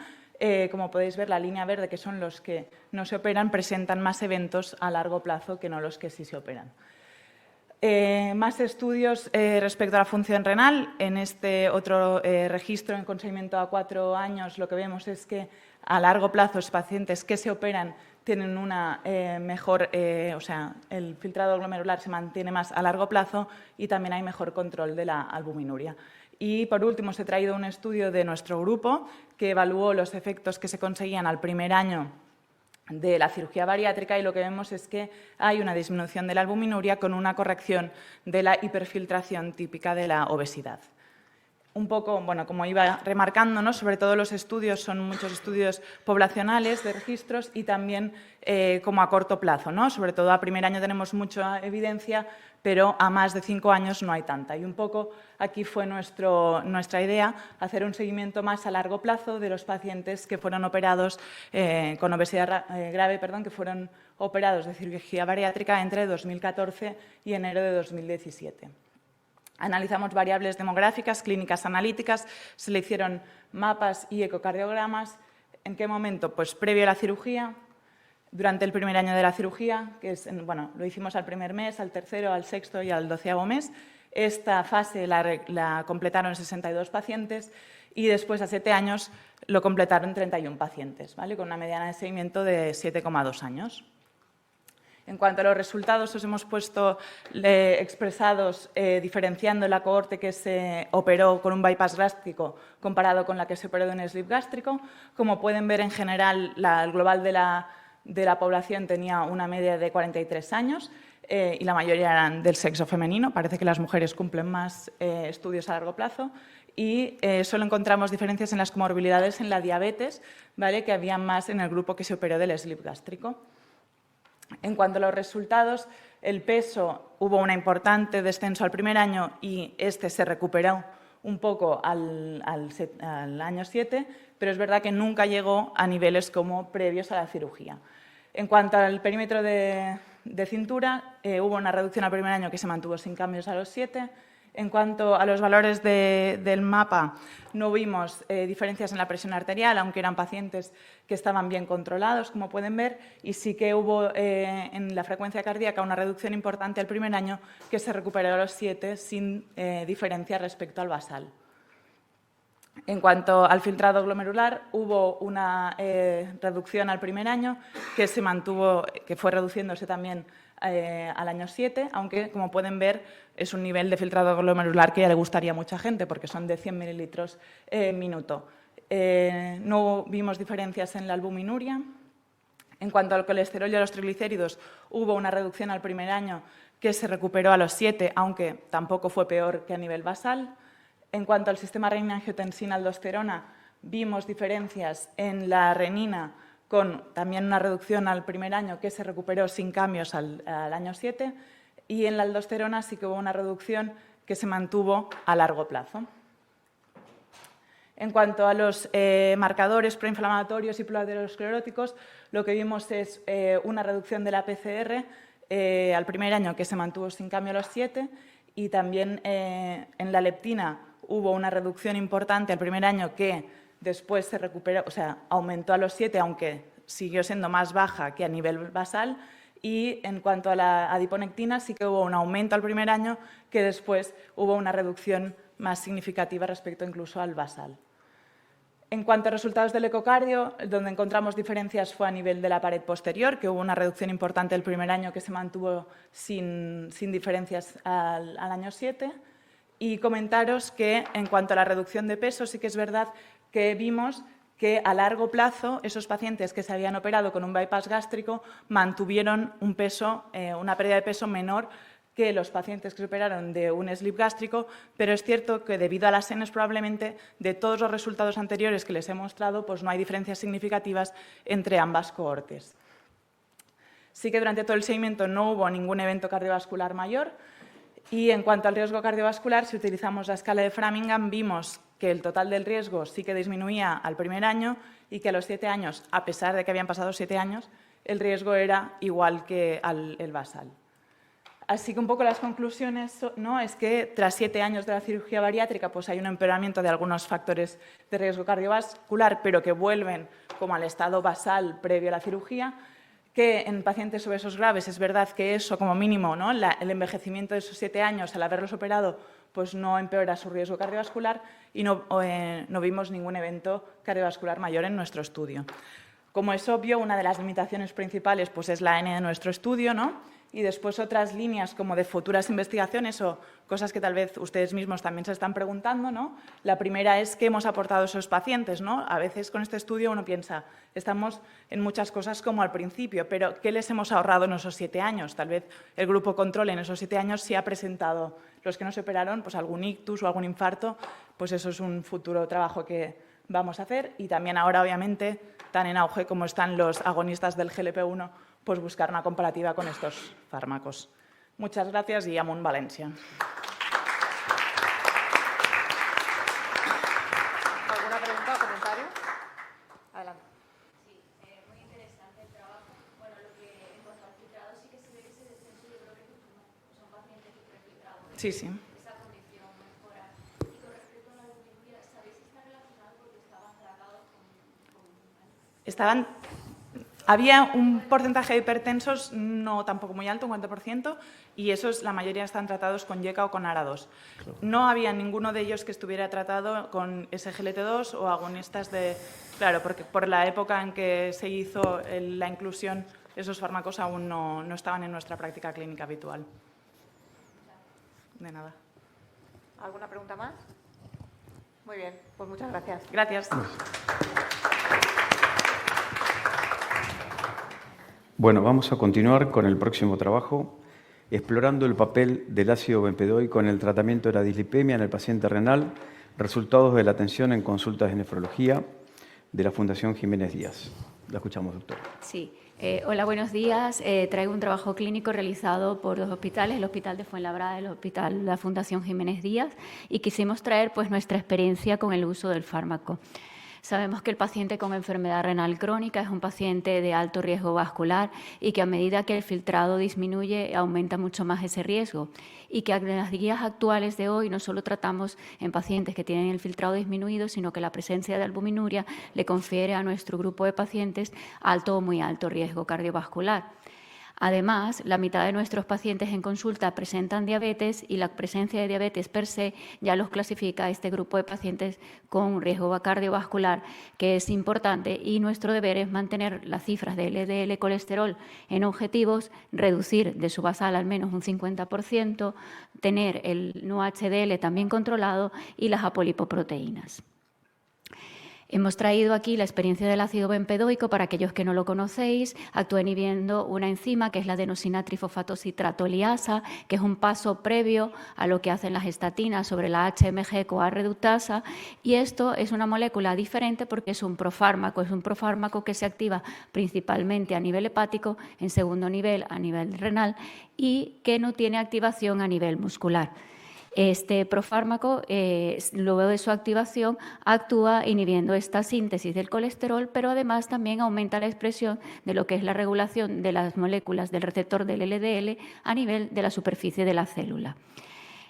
como podéis ver, la línea verde, que son los que no se operan, presentan más eventos a largo plazo que no los que sí se operan. Más estudios respecto a la función renal. En este otro registro en seguimiento a 4 años, lo que vemos es que a largo plazo los pacientes que se operan tienen una mejor, o sea, el filtrado glomerular se mantiene más a largo plazo y también hay mejor control de la albuminuria. Y, por último, os he traído un estudio de nuestro grupo que evaluó los efectos que se conseguían al primer año de la cirugía bariátrica y lo que vemos es que hay una disminución de la albuminuria con una corrección de la hiperfiltración típica de la obesidad. Un poco, bueno, como iba remarcando, ¿no?, sobre todo los estudios son muchos estudios poblacionales de registros y también como a corto plazo, ¿no? Sobre todo a primer año tenemos mucha evidencia, pero a más de 5 años no hay tanta. Y un poco aquí fue nuestra idea, hacer un seguimiento más a largo plazo de los pacientes que fueron operados con obesidad grave, que fueron operados de cirugía bariátrica entre 2014 y enero de 2017. Analizamos variables demográficas, clínicas analíticas, se le hicieron mapas y ecocardiogramas. ¿En qué momento? Pues previo a la cirugía, durante el primer año de la cirugía, que es, bueno, lo hicimos al primer mes, al tercero, al sexto y al 12º mes. Esta fase la completaron 62 pacientes y después, a 7 años, lo completaron 31 pacientes, ¿vale?, con una mediana de seguimiento de 7,2 años. En cuanto a los resultados, os hemos puesto expresados diferenciando la cohorte que se operó con un bypass gástrico comparado con la que se operó de un slip gástrico. Como pueden ver, en general, el global de la población tenía una media de 43 años y la mayoría eran del sexo femenino. Parece que las mujeres cumplen más estudios a largo plazo. Y solo encontramos diferencias en las comorbilidades en la diabetes, ¿vale?, que había más en el grupo que se operó del slip gástrico. En cuanto a los resultados, el peso, hubo un importante descenso al primer año y este se recuperó un poco al año 7, pero es verdad que nunca llegó a niveles como previos a la cirugía. En cuanto al perímetro de cintura, hubo una reducción al primer año que se mantuvo sin cambios a los 7. En cuanto a los valores del mapa, no vimos diferencias en la presión arterial, aunque eran pacientes que estaban bien controlados, como pueden ver, y sí que hubo en la frecuencia cardíaca una reducción importante al primer año que se recuperó a los 7 sin diferencia respecto al basal. En cuanto al filtrado glomerular, hubo una reducción al primer año que se mantuvo, que fue reduciéndose también al año 7, aunque, como pueden ver, es un nivel de filtrado glomerular que ya le gustaría a mucha gente, porque son de 100 mililitros minuto. No vimos diferencias en la albuminuria. En cuanto al colesterol y a los triglicéridos, hubo una reducción al primer año que se recuperó a los 7, aunque tampoco fue peor que a nivel basal. En cuanto al sistema renina-angiotensina-aldosterona, vimos diferencias en la renina, con también una reducción al primer año que se recuperó sin cambios al año 7, y en la aldosterona sí que hubo una reducción que se mantuvo a largo plazo. En cuanto a los marcadores proinflamatorios y proateroscleróticos, lo que vimos es una reducción de la PCR al primer año que se mantuvo sin cambio a los 7, y también en la leptina hubo una reducción importante al primer año que después se recuperó, o sea, aumentó a los 7, aunque siguió siendo más baja que a nivel basal. Y en cuanto a la adiponectina, sí que hubo un aumento al primer año que después hubo una reducción más significativa respecto incluso al basal. En cuanto a resultados del ecocardio, donde encontramos diferencias fue a nivel de la pared posterior, que hubo una reducción importante el primer año que se mantuvo sin diferencias al año 7. Y comentaros que en cuanto a la reducción de peso, sí que es verdad que vimos que a largo plazo esos pacientes que se habían operado con un bypass gástrico mantuvieron un peso, una pérdida de peso menor que los pacientes que se operaron de un slip gástrico, pero es cierto que debido a las senes probablemente de todos los resultados anteriores que les he mostrado, pues no hay diferencias significativas entre ambas cohortes. Sí que durante todo el seguimiento no hubo ningún evento cardiovascular mayor, y en cuanto al riesgo cardiovascular, si utilizamos la escala de Framingham, vimos que el total del riesgo sí que disminuía al primer año y que a los 7 años, a pesar de que habían pasado 7 años, el riesgo era igual que el basal. Así que un poco las conclusiones, ¿no?, es que tras 7 años de la cirugía bariátrica pues hay un empeoramiento de algunos factores de riesgo cardiovascular, pero que vuelven como al estado basal previo a la cirugía, que en pacientes obesos graves es verdad que eso como mínimo, ¿no?, el envejecimiento de esos 7 años al haberlos operado pues no empeora su riesgo cardiovascular y no vimos ningún evento cardiovascular mayor en nuestro estudio. Como es obvio, una de las limitaciones principales pues es la N de nuestro estudio, ¿no?, y después otras líneas como de futuras investigaciones o cosas que tal vez ustedes mismos también se están preguntando, ¿no? La primera es qué hemos aportado a esos pacientes, ¿no? A veces con este estudio uno piensa, estamos en muchas cosas como al principio, pero ¿qué les hemos ahorrado en esos 7 años? Tal vez el grupo control en esos 7 años sí ha presentado, los que no se operaron, pues algún ictus o algún infarto, pues eso es un futuro trabajo que vamos a hacer. Y también ahora, obviamente, tan en auge como están los agonistas del GLP-1, pues buscar una comparativa con estos fármacos. Muchas gracias y amunt Valencia. ¿Alguna pregunta o comentario? Adelante. Sí, muy interesante el trabajo. Bueno, lo que en cuanto al filtrado sí que se ve que ese descenso, yo creo que son pacientes hiperfiltrados. Sí, sí. Esa condición mejora. Y con respecto a la albuminuria, ¿sabéis si está relacionado porque estaban tratados con Había un porcentaje de hipertensos no tampoco muy alto, un 40%, y esos la mayoría están tratados con YECA o con ARA2. No había ninguno de ellos que estuviera tratado con SGLT2 o agonistas de... Claro, porque por la época en que se hizo la inclusión, esos fármacos aún no estaban en nuestra práctica clínica habitual. De nada. ¿Alguna pregunta más? Muy bien, pues muchas gracias. Gracias. Bueno, vamos a continuar con el próximo trabajo, explorando el papel del ácido bempedoico en el tratamiento de la dislipemia en el paciente renal, resultados de la atención en consultas de nefrología de la Fundación Jiménez Díaz. La escuchamos, doctora. Sí. Hola, buenos días. Traigo un trabajo clínico realizado por 2 hospitales, el Hospital de Fuenlabrada y el Hospital de la Fundación Jiménez Díaz, y quisimos traer pues, nuestra experiencia con el uso del fármaco. Sabemos que el paciente con enfermedad renal crónica es un paciente de alto riesgo vascular y que a medida que el filtrado disminuye aumenta mucho más ese riesgo, y que en las guías actuales de hoy no solo tratamos en pacientes que tienen el filtrado disminuido, sino que la presencia de albuminuria le confiere a nuestro grupo de pacientes alto o muy alto riesgo cardiovascular. Además, la mitad de nuestros pacientes en consulta presentan diabetes y la presencia de diabetes per se ya los clasifica a este grupo de pacientes con riesgo cardiovascular, que es importante, y nuestro deber es mantener las cifras de LDL colesterol en objetivos, reducir de su basal al menos un 50%, tener el NuHDL también controlado y las apolipoproteínas. Hemos traído aquí la experiencia del ácido bempedoico para aquellos que no lo conocéis. Actúa inhibiendo una enzima que es la adenosinatrifosfatositratoliasa, que es un paso previo a lo que hacen las estatinas sobre la HMG-CoA reductasa, y esto es una molécula diferente porque es un profármaco que se activa principalmente a nivel hepático, en segundo nivel a nivel renal, y que no tiene activación a nivel muscular. Este profármaco, luego de su activación, actúa inhibiendo esta síntesis del colesterol, pero además también aumenta la expresión de lo que es la regulación de las moléculas del receptor del LDL a nivel de la superficie de la célula.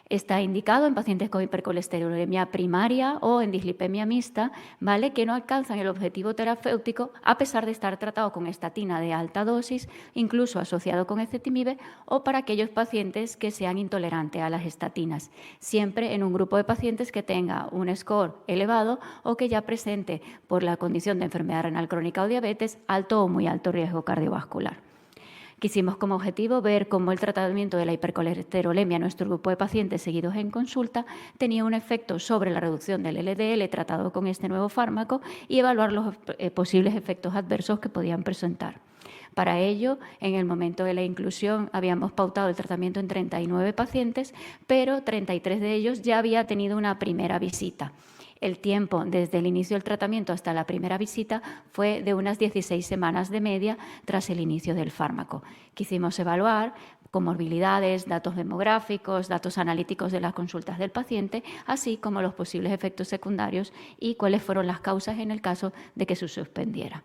Está indicado en pacientes con hipercolesterolemia primaria o en dislipemia mixta, ¿vale?, que no alcanzan el objetivo terapéutico a pesar de estar tratado con estatina de alta dosis, incluso asociado con ezetimibe, o para aquellos pacientes que sean intolerantes a las estatinas, siempre en un grupo de pacientes que tenga un score elevado o que ya presente por la condición de enfermedad renal crónica o diabetes alto o muy alto riesgo cardiovascular. Quisimos como objetivo ver cómo el tratamiento de la hipercolesterolemia en nuestro grupo de pacientes seguidos en consulta tenía un efecto sobre la reducción del LDL tratado con este nuevo fármaco y evaluar los posibles efectos adversos que podían presentar. Para ello, en el momento de la inclusión habíamos pautado el tratamiento en 39 pacientes, pero 33 de ellos ya había tenido una primera visita. El tiempo desde el inicio del tratamiento hasta la primera visita fue de unas 16 semanas de media tras el inicio del fármaco. Quisimos evaluar comorbilidades, datos demográficos, datos analíticos de las consultas del paciente, así como los posibles efectos secundarios y cuáles fueron las causas en el caso de que se suspendiera.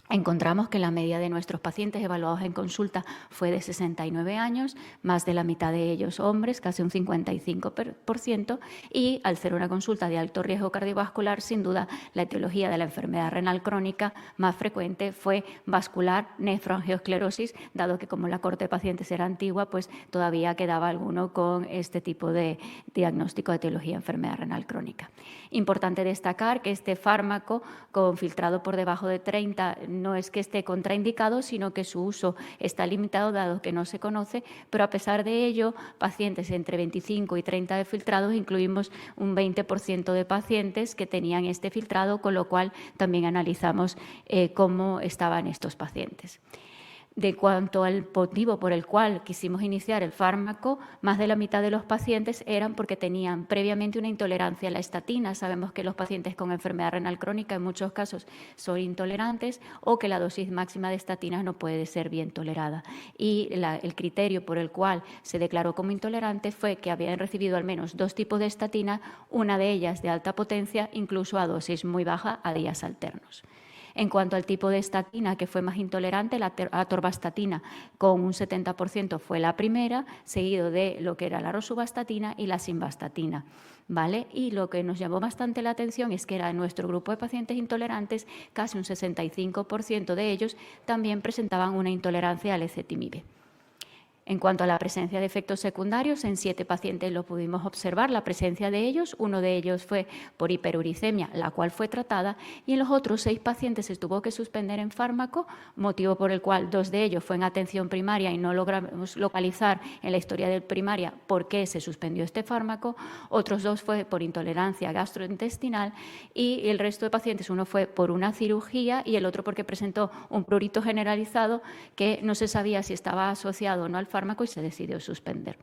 Encontramos que la media de nuestros pacientes evaluados en consulta fue de 69 años, más de la mitad de ellos hombres, casi un 55%, y al ser una consulta de alto riesgo cardiovascular, sin duda la etiología de la enfermedad renal crónica más frecuente fue vascular nefroangiosclerosis, dado que como la corte de pacientes era antigua, pues todavía quedaba alguno con este tipo de diagnóstico de etiología de enfermedad renal crónica. Importante destacar que este fármaco con filtrado por debajo de 30 no es que esté contraindicado, sino que su uso está limitado dado que no se conoce, pero a pesar de ello, pacientes entre 25 y 30 de filtrados, incluimos un 20% de pacientes que tenían este filtrado, con lo cual también analizamos cómo estaban estos pacientes. De cuanto al motivo por el cual quisimos iniciar el fármaco, más de la mitad de los pacientes eran porque tenían previamente una intolerancia a la estatina. Sabemos que los pacientes con enfermedad renal crónica en muchos casos son intolerantes o que la dosis máxima de estatinas no puede ser bien tolerada. Y el criterio por el cual se declaró como intolerante fue que habían recibido al menos 2 tipos de estatina, una de ellas de alta potencia, incluso a dosis muy baja a días alternos. En cuanto al tipo de estatina que fue más intolerante, la atorvastatina con un 70% fue la primera, seguido de lo que era la rosuvastatina y la simvastatina, ¿vale? Y lo que nos llamó bastante la atención es que era en nuestro grupo de pacientes intolerantes, casi un 65% de ellos también presentaban una intolerancia al ezetimibe. En cuanto a la presencia de efectos secundarios, en 7 pacientes lo pudimos observar, la presencia de ellos. Uno de ellos fue por hiperuricemia, la cual fue tratada, y en los otros 6 pacientes se tuvo que suspender en fármaco, motivo por el cual 2 de ellos fue en atención primaria y no logramos localizar en la historia de primaria por qué se suspendió este fármaco. Otros 2 fue por intolerancia gastrointestinal y el resto de pacientes, uno fue por una cirugía y el otro porque presentó un prurito generalizado que no se sabía si estaba asociado o no al fármaco y se decidió suspender.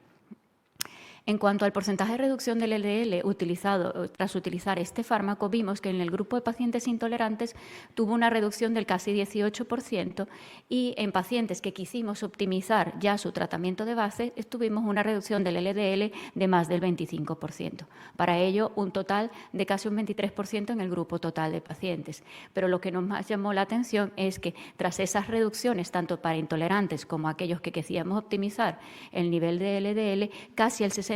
En cuanto al porcentaje de reducción del LDL utilizado tras utilizar este fármaco, vimos que en el grupo de pacientes intolerantes tuvo una reducción del casi 18% y en pacientes que quisimos optimizar ya su tratamiento de base, tuvimos una reducción del LDL de más del 25%. Para ello, un total de casi un 23% en el grupo total de pacientes. Pero lo que nos más llamó la atención es que tras esas reducciones, tanto para intolerantes como aquellos que queríamos optimizar el nivel de LDL, casi el 60%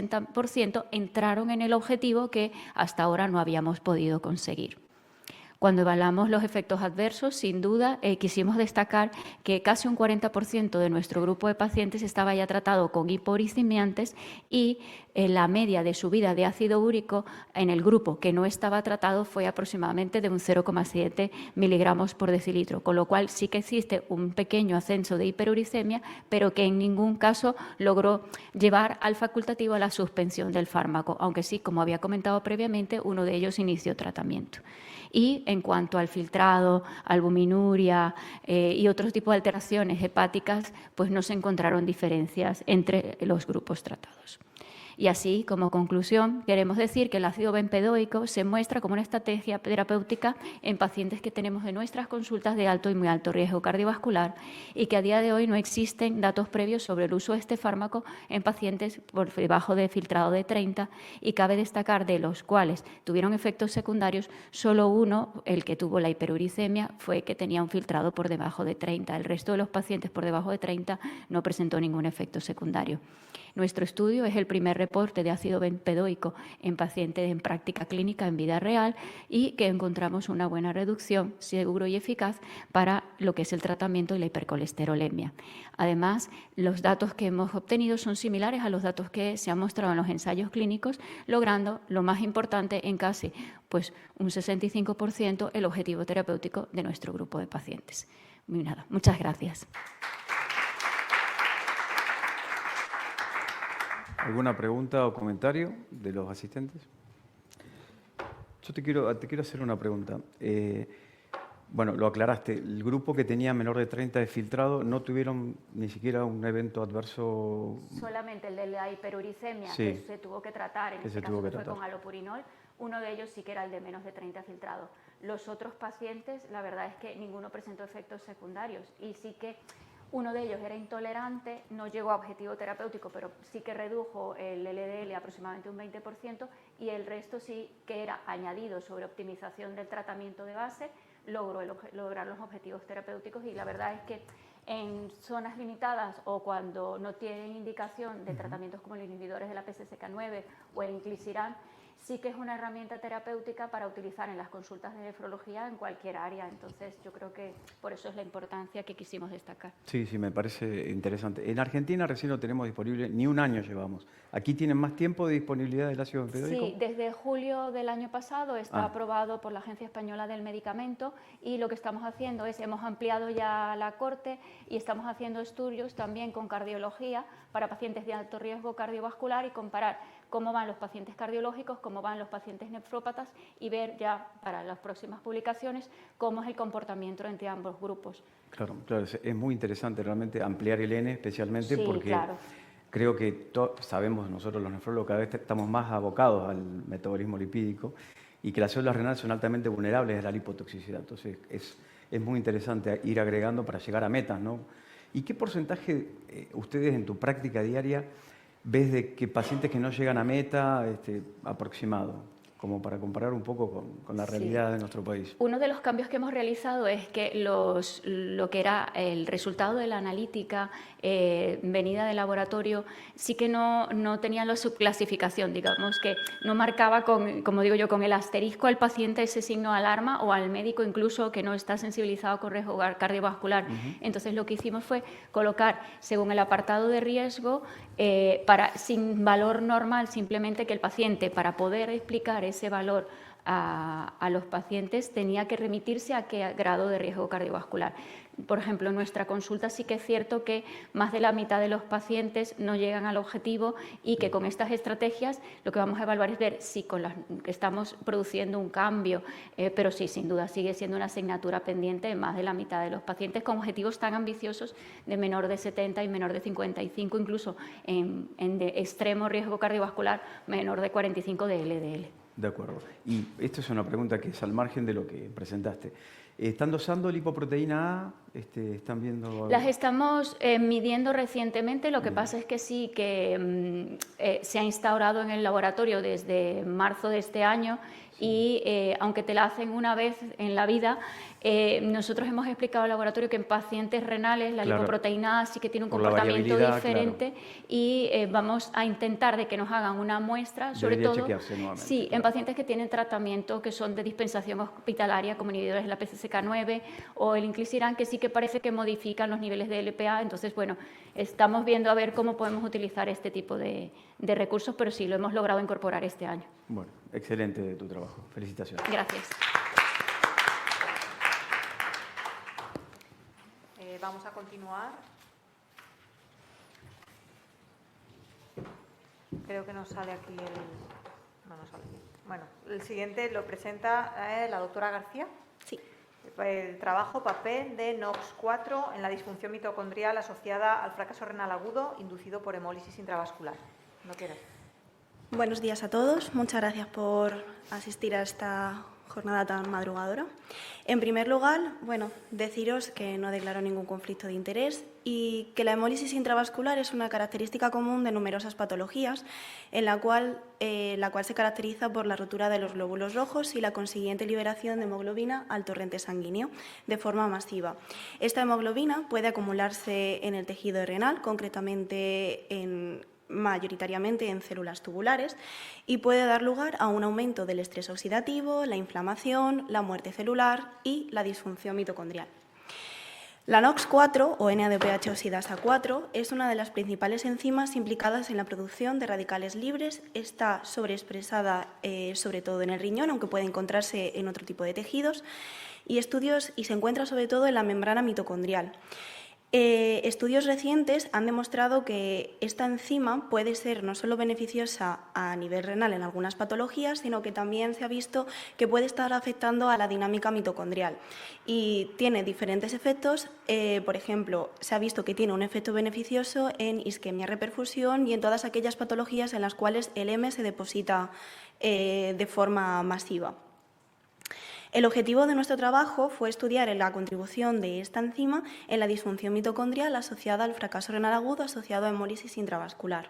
entraron en el objetivo que hasta ahora no habíamos podido conseguir. Cuando evaluamos los efectos adversos, sin duda, quisimos destacar que casi un 40% de nuestro grupo de pacientes estaba ya tratado con hiporicemiantes y la media de subida de ácido úrico en el grupo que no estaba tratado fue aproximadamente de un 0,7 miligramos por decilitro, con lo cual sí que existe un pequeño ascenso de hiperuricemia, pero que en ningún caso logró llevar al facultativo a la suspensión del fármaco, aunque sí, como había comentado previamente, uno de ellos inició tratamiento. Y en cuanto al filtrado, albuminuria y otros tipos de alteraciones hepáticas, pues no se encontraron diferencias entre los grupos tratados. Y así, como conclusión, queremos decir que el ácido bempedoico se muestra como una estrategia terapéutica en pacientes que tenemos en nuestras consultas de alto y muy alto riesgo cardiovascular y que a día de hoy no existen datos previos sobre el uso de este fármaco en pacientes por debajo de filtrado de 30 y cabe destacar de los cuales tuvieron efectos secundarios, solo uno, el que tuvo la hiperuricemia, fue que tenía un filtrado por debajo de 30. El resto de los pacientes por debajo de 30 no presentó ningún efecto secundario. Nuestro estudio es el primer reporte de ácido bempedoico en pacientes en práctica clínica en vida real y que encontramos una buena reducción seguro y eficaz para lo que es el tratamiento de la hipercolesterolemia. Además, los datos que hemos obtenido son similares a los datos que se han mostrado en los ensayos clínicos, logrando lo más importante en casi un 65% el objetivo terapéutico de nuestro grupo de pacientes. Muchas gracias. ¿Alguna pregunta o comentario de los asistentes? Yo te quiero hacer una pregunta. Bueno, lo aclaraste. El grupo que tenía menor de 30 de filtrado no tuvieron ni siquiera un evento adverso. Solamente el de la hiperuricemia, sí, que se tuvo que tratar, en este caso fue con alopurinol. Uno de ellos sí que era el de menos de 30 filtrado. Los otros pacientes, la verdad es que ninguno presentó efectos secundarios y sí que Uno de ellos era intolerante, no llegó a objetivo terapéutico, pero sí que redujo el LDL aproximadamente un 20%, y el resto sí que era añadido sobre optimización del tratamiento de base, logró lograr los objetivos terapéuticos. Y la verdad es que en zonas limitadas o cuando no tienen indicación de tratamientos como los inhibidores de la PCSK9 o el inclisiran, sí que es una herramienta terapéutica para utilizar en las consultas de nefrología en cualquier área. Entonces, yo creo que por eso es la importancia que quisimos destacar. Sí, sí, me parece interesante. En Argentina recién lo tenemos disponible, ni un año llevamos. ¿Aquí tienen más tiempo de disponibilidad del ácido bempedoico? Sí, desde julio del año pasado está aprobado por la Agencia Española del Medicamento, y lo que estamos haciendo es, hemos ampliado ya la corte y estamos haciendo estudios también con cardiología para pacientes de alto riesgo cardiovascular y comparar cómo van los pacientes cardiológicos, cómo van los pacientes nefrópatas, y ver ya para las próximas publicaciones cómo es el comportamiento entre ambos grupos. Claro, claro, es muy interesante realmente ampliar el N, especialmente Sí, porque claro. creo que sabemos nosotros los nefrólogos cada vez estamos más abocados al metabolismo lipídico, y que las células renales son altamente vulnerables a la lipotoxicidad. Entonces es muy interesante ir agregando para llegar a metas, ¿no? ¿Y qué porcentaje ustedes en tu práctica diaria ves de que pacientes que no llegan a meta aproximado, como para comparar un poco con la realidad de nuestro país? Uno de los cambios que hemos realizado es que lo que era el resultado de la analítica venida del laboratorio sí que no tenían la subclasificación, digamos que no marcaba como digo yo, con el asterisco al paciente ese signo de alarma, o al médico incluso que no está sensibilizado con riesgo cardiovascular. Entonces lo que hicimos fue colocar según el apartado de riesgo, sin valor normal, simplemente que el paciente, para poder explicar ese valor a los pacientes, tenía que remitirse a qué grado de riesgo cardiovascular. Por ejemplo, en nuestra consulta sí que es cierto que más de la mitad de los pacientes no llegan al objetivo, y que con estas estrategias lo que vamos a evaluar es ver si estamos produciendo un cambio, pero sí, sin duda sigue siendo una asignatura pendiente en más de la mitad de los pacientes con objetivos tan ambiciosos de menor de 70 y menor de 55, incluso en de extremo riesgo cardiovascular menor de 45 de LDL. De acuerdo. Y esto es una pregunta que es al margen de lo que presentaste. ¿Están dosando lipoproteína A? ¿Están viendo...? Las estamos midiendo recientemente. Lo que pasa es que sí que se ha instaurado en el laboratorio desde marzo de este año, y aunque te la hacen una vez en la vida, nosotros hemos explicado al laboratorio que en pacientes renales la lipoproteína A sí que tiene un comportamiento diferente, y vamos a intentar de que nos hagan una muestra, sobre todo en pacientes que tienen tratamiento que son de dispensación hospitalaria, como inhibidores de la PCSK9 o el inclisiran, que sí que parece que modifican los niveles de LPA. Entonces, bueno, estamos viendo a ver cómo podemos utilizar este tipo de recursos, pero sí lo hemos logrado incorporar este año. Bueno, excelente tu trabajo. Felicitaciones. Gracias. Vamos a continuar. Creo que nos sale aquí el... No nos sale. Bueno, el siguiente lo presenta la doctora García. Sí. El trabajo papel de NOX4 en la disfunción mitocondrial asociada al fracaso renal agudo inducido por hemólisis intravascular. ¿No quieres? Buenos días a todos. Muchas gracias por asistir a esta jornada tan madrugadora. En primer lugar, deciros que no declaro ningún conflicto de interés y que la hemólisis intravascular es una característica común de numerosas patologías, en la cual se caracteriza por la rotura de los glóbulos rojos y la consiguiente liberación de hemoglobina al torrente sanguíneo de forma masiva. Esta hemoglobina puede acumularse en el tejido renal, concretamente mayoritariamente en células tubulares, y puede dar lugar a un aumento del estrés oxidativo, la inflamación, la muerte celular y la disfunción mitocondrial. La NOX4 o NADPH oxidasa 4 es una de las principales enzimas implicadas en la producción de radicales libres. Está sobreexpresada sobre todo en el riñón, aunque puede encontrarse en otro tipo de tejidos, y se encuentra sobre todo en la membrana mitocondrial. Estudios recientes han demostrado que esta enzima puede ser no solo beneficiosa a nivel renal en algunas patologías, sino que también se ha visto que puede estar afectando a la dinámica mitocondrial y tiene diferentes efectos. Por ejemplo, se ha visto que tiene un efecto beneficioso en isquemia, reperfusión y en todas aquellas patologías en las cuales el M se deposita de forma masiva. El objetivo de nuestro trabajo fue estudiar la contribución de esta enzima en la disfunción mitocondrial asociada al fracaso renal agudo asociado a hemólisis intravascular.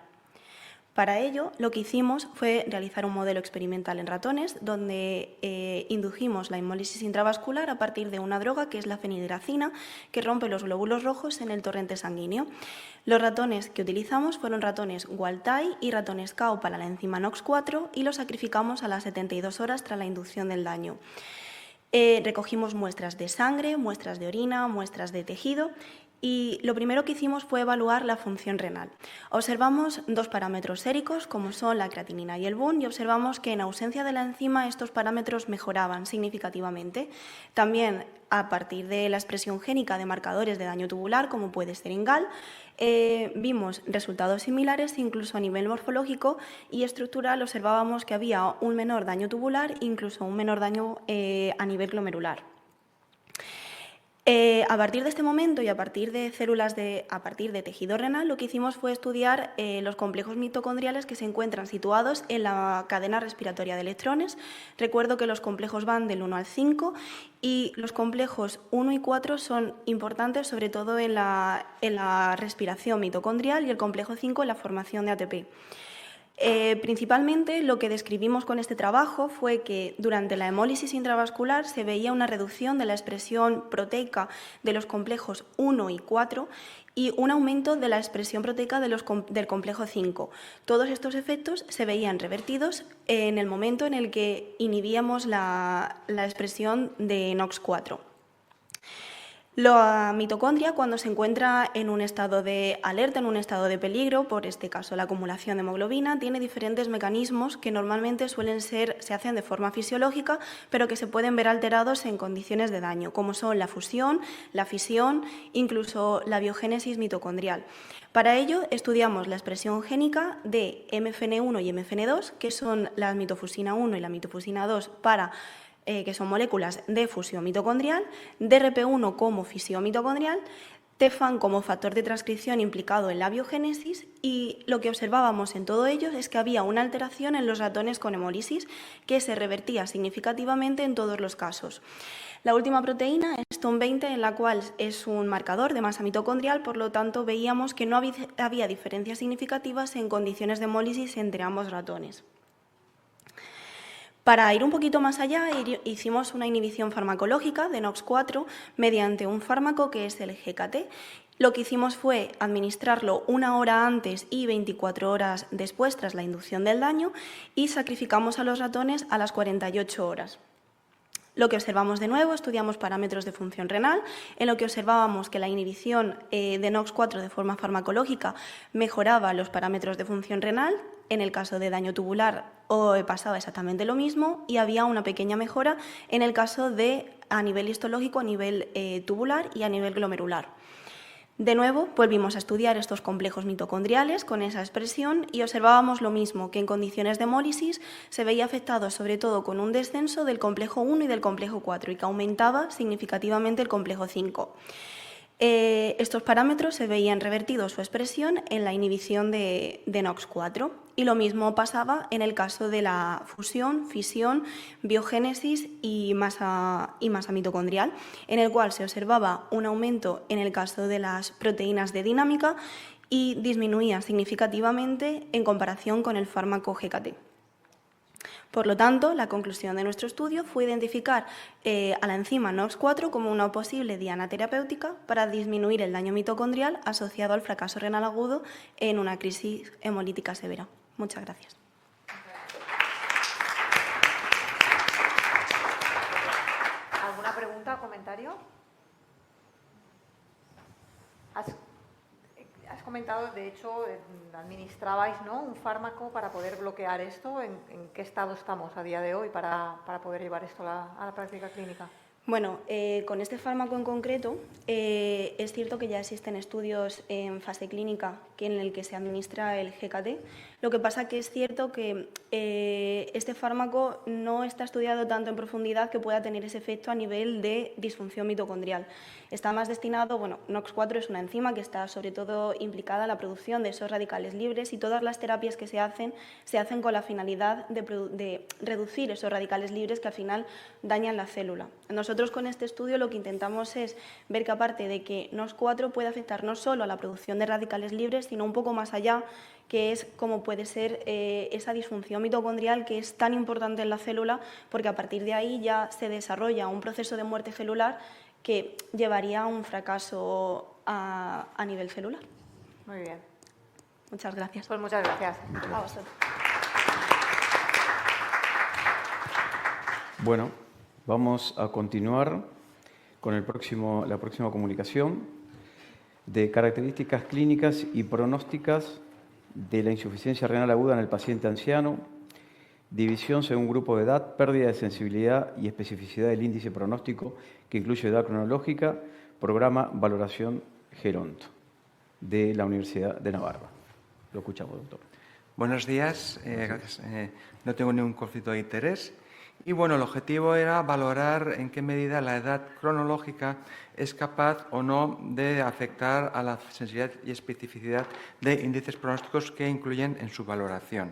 Para ello, lo que hicimos fue realizar un modelo experimental en ratones donde indujimos la hemólisis intravascular a partir de una droga que es la fenidracina, que rompe los glóbulos rojos en el torrente sanguíneo. Los ratones que utilizamos fueron ratones Gualtai y ratones Cao para la enzima NOX4 y los sacrificamos a las 72 horas tras la inducción del daño. Recogimos muestras de sangre, muestras de orina, muestras de tejido. Y lo primero que hicimos fue evaluar la función renal. Observamos dos parámetros séricos, como son la creatinina y el BUN, y observamos que en ausencia de la enzima estos parámetros mejoraban significativamente. También, a partir de la expresión génica de marcadores de daño tubular, como puede ser INGAL, vimos resultados similares incluso a nivel morfológico y estructural. Observábamos que había un menor daño tubular, incluso un menor daño a nivel glomerular. A partir de este momento y a partir de tejido renal, lo que hicimos fue estudiar los complejos mitocondriales que se encuentran situados en la cadena respiratoria de electrones. Recuerdo que los complejos van del 1 al 5 y los complejos 1 y 4 son importantes sobre todo en la respiración mitocondrial y el complejo 5 en la formación de ATP. Principalmente lo que describimos con este trabajo fue que durante la hemólisis intravascular se veía una reducción de la expresión proteica de los complejos 1 y 4 y un aumento de la expresión proteica del complejo 5. Todos estos efectos se veían revertidos en el momento en el que inhibíamos la expresión de NOX4. La mitocondria, cuando se encuentra en un estado de alerta, en un estado de peligro, por este caso la acumulación de hemoglobina, tiene diferentes mecanismos que normalmente se hacen de forma fisiológica, pero que se pueden ver alterados en condiciones de daño, como son la fusión, la fisión, incluso la biogénesis mitocondrial. Para ello, estudiamos la expresión génica de MFN1 y MFN2, que son la mitofusina 1 y la mitofusina 2 que son moléculas de fusión mitocondrial, DRP1 como fisión mitocondrial, TEFAN como factor de transcripción implicado en la biogénesis, y lo que observábamos en todo ello es que había una alteración en los ratones con hemólisis que se revertía significativamente en todos los casos. La última proteína es STON20, en la cual es un marcador de masa mitocondrial, por lo tanto veíamos que no había diferencias significativas en condiciones de hemólisis entre ambos ratones. Para ir un poquito más allá, hicimos una inhibición farmacológica de NOX4 mediante un fármaco que es el GKT. Lo que hicimos fue administrarlo 1 hora antes y 24 horas después tras la inducción del daño y sacrificamos a los ratones a las 48 horas. Lo que observamos de nuevo, estudiamos parámetros de función renal, en lo que observábamos que la inhibición de NOX4 de forma farmacológica mejoraba los parámetros de función renal. En el caso de daño tubular pasaba exactamente lo mismo y había una pequeña mejora en el caso de a nivel histológico, a nivel tubular y a nivel glomerular. De nuevo, volvimos a estudiar estos complejos mitocondriales con esa expresión y observábamos lo mismo, que en condiciones de hemólisis se veía afectado sobre todo con un descenso del complejo 1 y del complejo 4 y que aumentaba significativamente el complejo 5. Estos parámetros se veían revertidos su expresión en la inhibición de NOX4 y lo mismo pasaba en el caso de la fusión, fisión, biogénesis y masa mitocondrial, en el cual se observaba un aumento en el caso de las proteínas de dinámica y disminuía significativamente en comparación con el fármaco GKT. Por lo tanto, la conclusión de nuestro estudio fue identificar a la enzima NOX4 como una posible diana terapéutica para disminuir el daño mitocondrial asociado al fracaso renal agudo en una crisis hemolítica severa. Muchas gracias. ¿Alguna pregunta o comentario? Has comentado, de hecho, administrabais, ¿no?, un fármaco para poder bloquear esto. ¿En qué estado estamos a día de hoy para poder llevar esto a la práctica clínica? Bueno, con este fármaco en concreto es cierto que ya existen estudios en fase clínica en el que se administra el GKT. Lo que pasa que es cierto que este fármaco no está estudiado tanto en profundidad que pueda tener ese efecto a nivel de disfunción mitocondrial. Está más destinado, bueno, NOX4 es una enzima que está sobre todo implicada en la producción de esos radicales libres y todas las terapias que se hacen con la finalidad de reducir esos radicales libres que al final dañan la célula. Nosotros con este estudio lo que intentamos es ver que aparte de que NOX4 puede afectar no solo a la producción de radicales libres, sino un poco más allá, que es como puede ser esa disfunción mitocondrial que es tan importante en la célula, porque a partir de ahí ya se desarrolla un proceso de muerte celular que llevaría a un fracaso a nivel celular. Muy bien. Muchas gracias. Pues muchas gracias. A vosotros. Bueno, vamos a continuar con la próxima comunicación de características clínicas y pronósticas de la insuficiencia renal aguda en el paciente anciano, división según grupo de edad, pérdida de sensibilidad y especificidad del índice pronóstico que incluye edad cronológica, programa Valoración Geronto de la Universidad de Navarra. Lo escuchamos, doctor. Buenos días, gracias. No tengo ningún conflicto de interés. Y bueno, el objetivo era valorar en qué medida la edad cronológica es capaz o no de afectar a la sensibilidad y especificidad de índices pronósticos que incluyen en su valoración.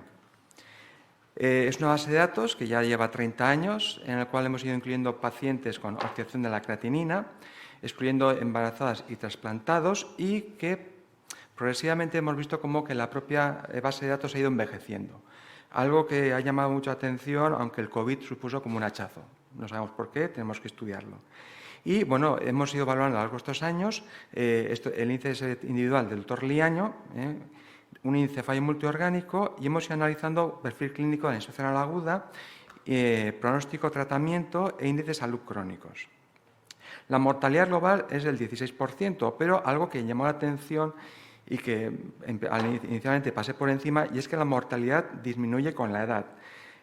Es una base de datos que ya lleva 30 años, en la cual hemos ido incluyendo pacientes con oxidación de la creatinina, excluyendo embarazadas y trasplantados, y que progresivamente hemos visto como que la propia base de datos ha ido envejeciendo. Algo que ha llamado mucha atención, aunque el COVID supuso como un hachazo. No sabemos por qué, tenemos que estudiarlo. Y bueno, hemos ido valorando a lo largo de estos años el índice individual del doctor Liaño, un índice de fallo multiorgánico, y hemos ido analizando perfil clínico de la insuficiencia renal aguda, pronóstico, tratamiento e índice de salud crónicos. La mortalidad global es del 16%, pero algo que llamó la atención y que inicialmente pasé por encima, y es que la mortalidad disminuye con la edad.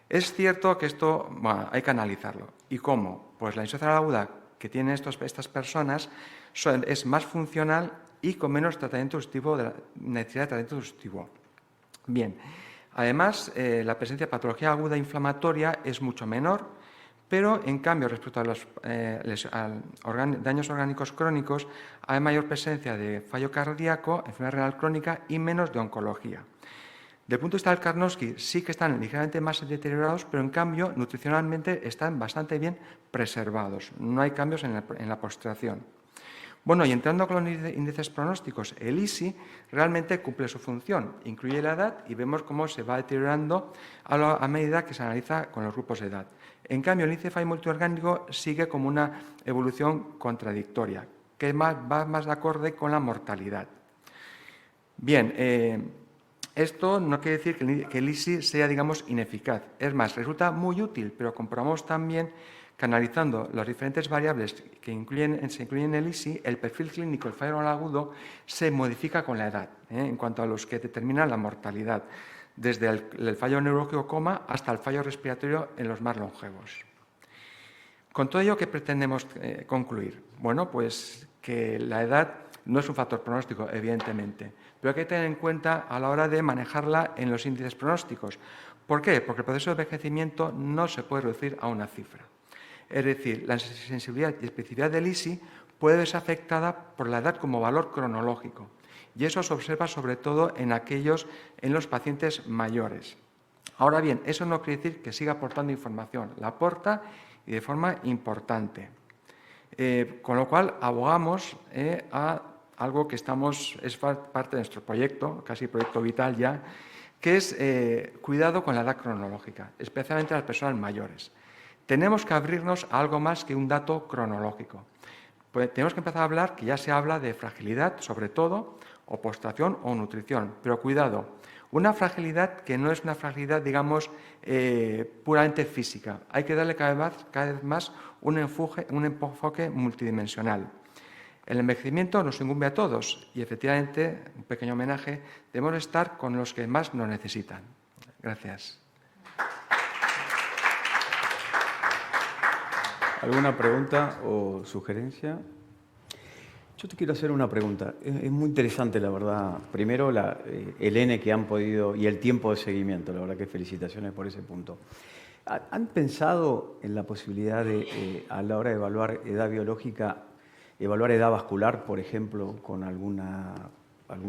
Es cierto que esto hay que analizarlo. ¿Y cómo? Pues la insuficiencia renal aguda que tienen estas personas es más funcional y con menos tratamiento sustitutivo, necesidad de tratamiento sustitutivo. Bien, además la presencia de patología aguda inflamatoria es mucho menor, pero en cambio respecto a los daños orgánicos crónicos hay mayor presencia de fallo cardíaco, enfermedad renal crónica y menos de oncología. Desde el punto de vista del Karnofsky sí que están ligeramente más deteriorados, pero en cambio nutricionalmente están bastante bien preservados. No hay cambios en la postración. Bueno, y entrando con los índices pronósticos, el ISI realmente cumple su función, incluye la edad y vemos cómo se va deteriorando a medida que se analiza con los grupos de edad. En cambio, el índice de fallo multiorgánico sigue como una evolución contradictoria, que va más de acorde con la mortalidad. Bien, esto no quiere decir que el ISI sea, digamos, ineficaz. Es más, resulta muy útil, pero comprobamos también que analizando las diferentes variables que se incluyen en el ISI, el perfil clínico del fallo renal agudo se modifica con la edad, en cuanto a los que determinan la mortalidad, desde el fallo neurológico coma hasta el fallo respiratorio en los más longevos. Con todo ello, ¿qué pretendemos concluir? Bueno, pues que la edad no es un factor pronóstico, evidentemente, pero hay que tener en cuenta a la hora de manejarla en los índices pronósticos. ¿Por qué? Porque el proceso de envejecimiento no se puede reducir a una cifra. Es decir, la sensibilidad y especificidad del ISI puede verse afectada por la edad como valor cronológico. Y eso se observa sobre todo en los pacientes mayores. Ahora bien, eso no quiere decir que siga aportando información. La aporta y de forma importante. Con lo cual, abogamos a algo que es parte de nuestro proyecto, casi proyecto vital ya, que es cuidado con la edad cronológica, especialmente a las personas mayores. Tenemos que abrirnos a algo más que un dato cronológico. Pues tenemos que empezar a hablar, que ya se habla de fragilidad, sobre todo, o postración o nutrición. Pero cuidado, una fragilidad que no es una fragilidad, digamos, puramente física. Hay que darle cada vez más un enfoque multidimensional. El envejecimiento nos incumbe a todos y, efectivamente, un pequeño homenaje, debemos estar con los que más nos necesitan. Gracias. ¿Alguna pregunta o sugerencia? Yo te quiero hacer una pregunta. Es muy interesante, la verdad. Primero, el N que han podido y el tiempo de seguimiento. La verdad que felicitaciones por ese punto. ¿Han pensado en la posibilidad de, a la hora de evaluar edad biológica, evaluar edad vascular, por ejemplo, con algún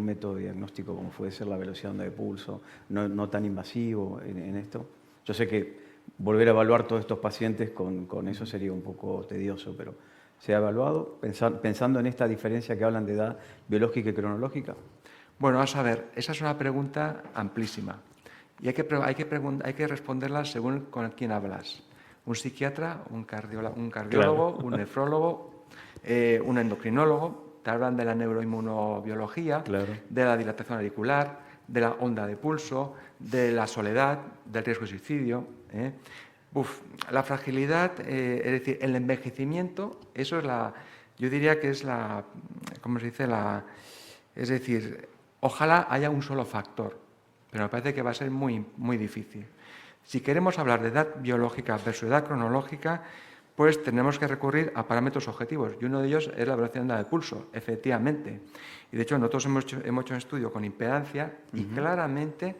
método de diagnóstico como puede ser la velocidad de onda de pulso, no tan invasivo en esto? Yo sé que volver a evaluar todos estos pacientes con eso sería un poco tedioso, pero ¿se ha evaluado pensando en esta diferencia que hablan de edad biológica y cronológica? Bueno, vamos a ver, esa es una pregunta amplísima y hay que responderla según con quién hablas. Un psiquiatra, un cardiólogo, claro, un nefrólogo, un endocrinólogo, te hablan de la neuroinmunobiología, claro, de la dilatación auricular, de la onda de pulso, de la soledad, del riesgo de suicidio. La fragilidad, es decir, el envejecimiento, eso es yo diría que es ¿cómo se dice? Es decir, ojalá haya un solo factor, pero me parece que va a ser muy, muy difícil. Si queremos hablar de edad biológica versus edad cronológica, pues tenemos que recurrir a parámetros objetivos, y uno de ellos es la velocidad de onda de pulso, efectivamente. Y de hecho, nosotros hemos hecho un estudio con impedancia y claramente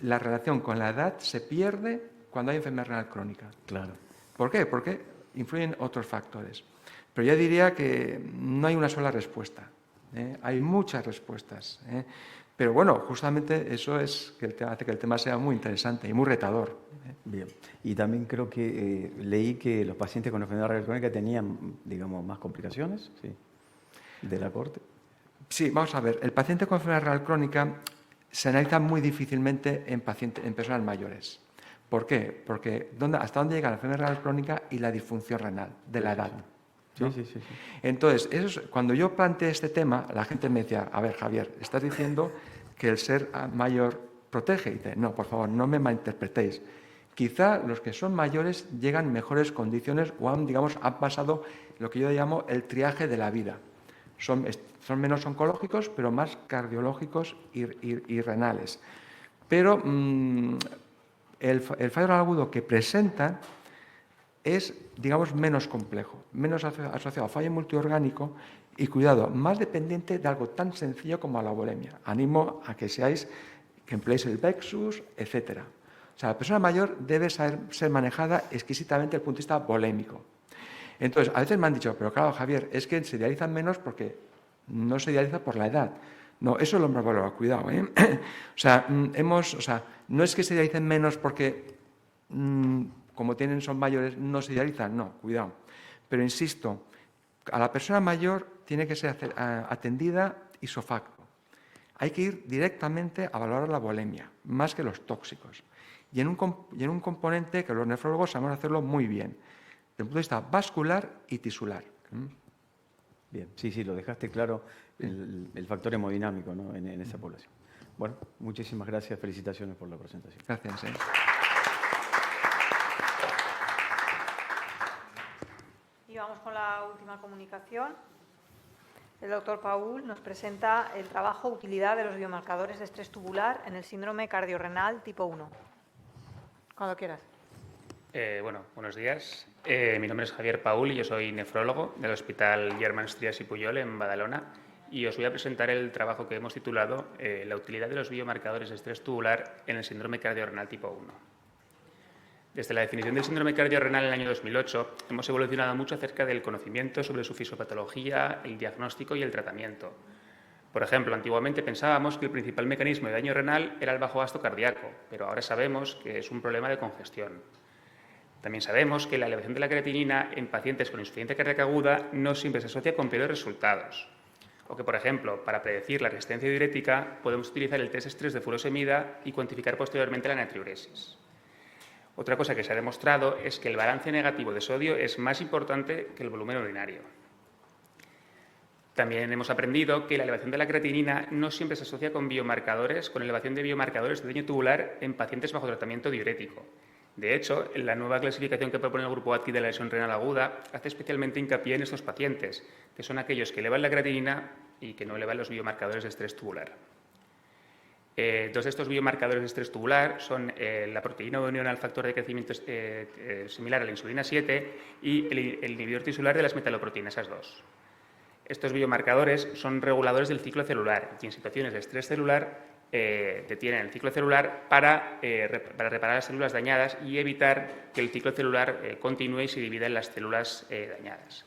la relación con la edad se pierde cuando hay enfermedad renal crónica. Claro. ¿Por qué? Porque influyen otros factores. Pero yo diría que no hay una sola respuesta. Hay muchas respuestas. Pero bueno, justamente eso es que hace que el tema sea muy interesante y muy retador. Bien. Y también creo que leí que los pacientes con enfermedad renal crónica tenían, digamos, más complicaciones, ¿sí?, de la corte. Sí, vamos a ver. El paciente con enfermedad renal crónica se analiza muy difícilmente en personas mayores. ¿Por qué? Porque ¿hasta dónde llega la enfermedad renal crónica y la disfunción renal de la edad? ¿No? Sí. Entonces, cuando yo planteé este tema, la gente me decía, a ver, Javier, estás diciendo que el ser mayor protege. Y dice, no, por favor, no me malinterpretéis. Quizá los que son mayores llegan en mejores condiciones o han pasado lo que yo llamo el triaje de la vida. Son menos oncológicos, pero más cardiológicos y renales. Pero el fallo renal agudo que presentan es, digamos, menos complejo, menos asociado a fallo multiorgánico y, cuidado, más dependiente de algo tan sencillo como la bulimia. Animo a que empleéis el Vexus, etc. O sea, la persona mayor debe ser manejada exquisitamente desde el punto de vista bulémico. Entonces, a veces me han dicho, pero claro, Javier, es que se dializan menos porque no se dializa por la edad. No, eso lo hemos valorado, cuidado. No es que se dialicen menos porque, como son mayores, no se dializan, no, cuidado. Pero insisto, a la persona mayor tiene que ser atendida isofacto. Hay que ir directamente a valorar la bulimia, más que los tóxicos. Y en un componente que los nefrólogos sabemos hacerlo muy bien, desde el punto de vista vascular y tisular. Bien, sí, lo dejaste claro, el factor hemodinámico, ¿no?, en esa población. Bueno, muchísimas gracias, felicitaciones por la presentación. Gracias. Y vamos con la última comunicación. El doctor Paul nos presenta el trabajo Utilidad de los biomarcadores de estrés tubular en el síndrome cardiorrenal tipo 1. Cuando quieras. Buenos días. Mi nombre es Javier Paul y yo soy nefrólogo del Hospital Germán Trias i Pujol en Badalona, y os voy a presentar el trabajo que hemos titulado La utilidad de los biomarcadores de estrés tubular en el síndrome cardiorrenal tipo 1. Desde la definición del síndrome cardiorrenal en el año 2008 hemos evolucionado mucho acerca del conocimiento sobre su fisiopatología, el diagnóstico y el tratamiento. Por ejemplo, antiguamente pensábamos que el principal mecanismo de daño renal era el bajo gasto cardíaco, pero ahora sabemos que es un problema de congestión. También sabemos que la elevación de la creatinina en pacientes con insuficiencia cardíaca aguda no siempre se asocia con peores resultados. O que, por ejemplo, para predecir la resistencia diurética podemos utilizar el test estrés de furosemida y cuantificar posteriormente la natriuresis. Otra cosa que se ha demostrado es que el balance negativo de sodio es más importante que el volumen urinario. También hemos aprendido que la elevación de la creatinina no siempre se asocia con elevación de biomarcadores de daño tubular en pacientes bajo tratamiento diurético. De hecho, en la nueva clasificación que propone el grupo ATKI de la lesión renal aguda hace especialmente hincapié en estos pacientes, que son aquellos que elevan la creatinina y que no elevan los biomarcadores de estrés tubular. Dos de estos biomarcadores de estrés tubular son la proteína de unión al factor de crecimiento similar a la insulina 7 y el inhibidor tisular de las metaloproteínas 2. Estos biomarcadores son reguladores del ciclo celular y en situaciones de estrés celular detienen el ciclo celular para reparar las células dañadas y evitar que el ciclo celular continúe y se divida en las células dañadas.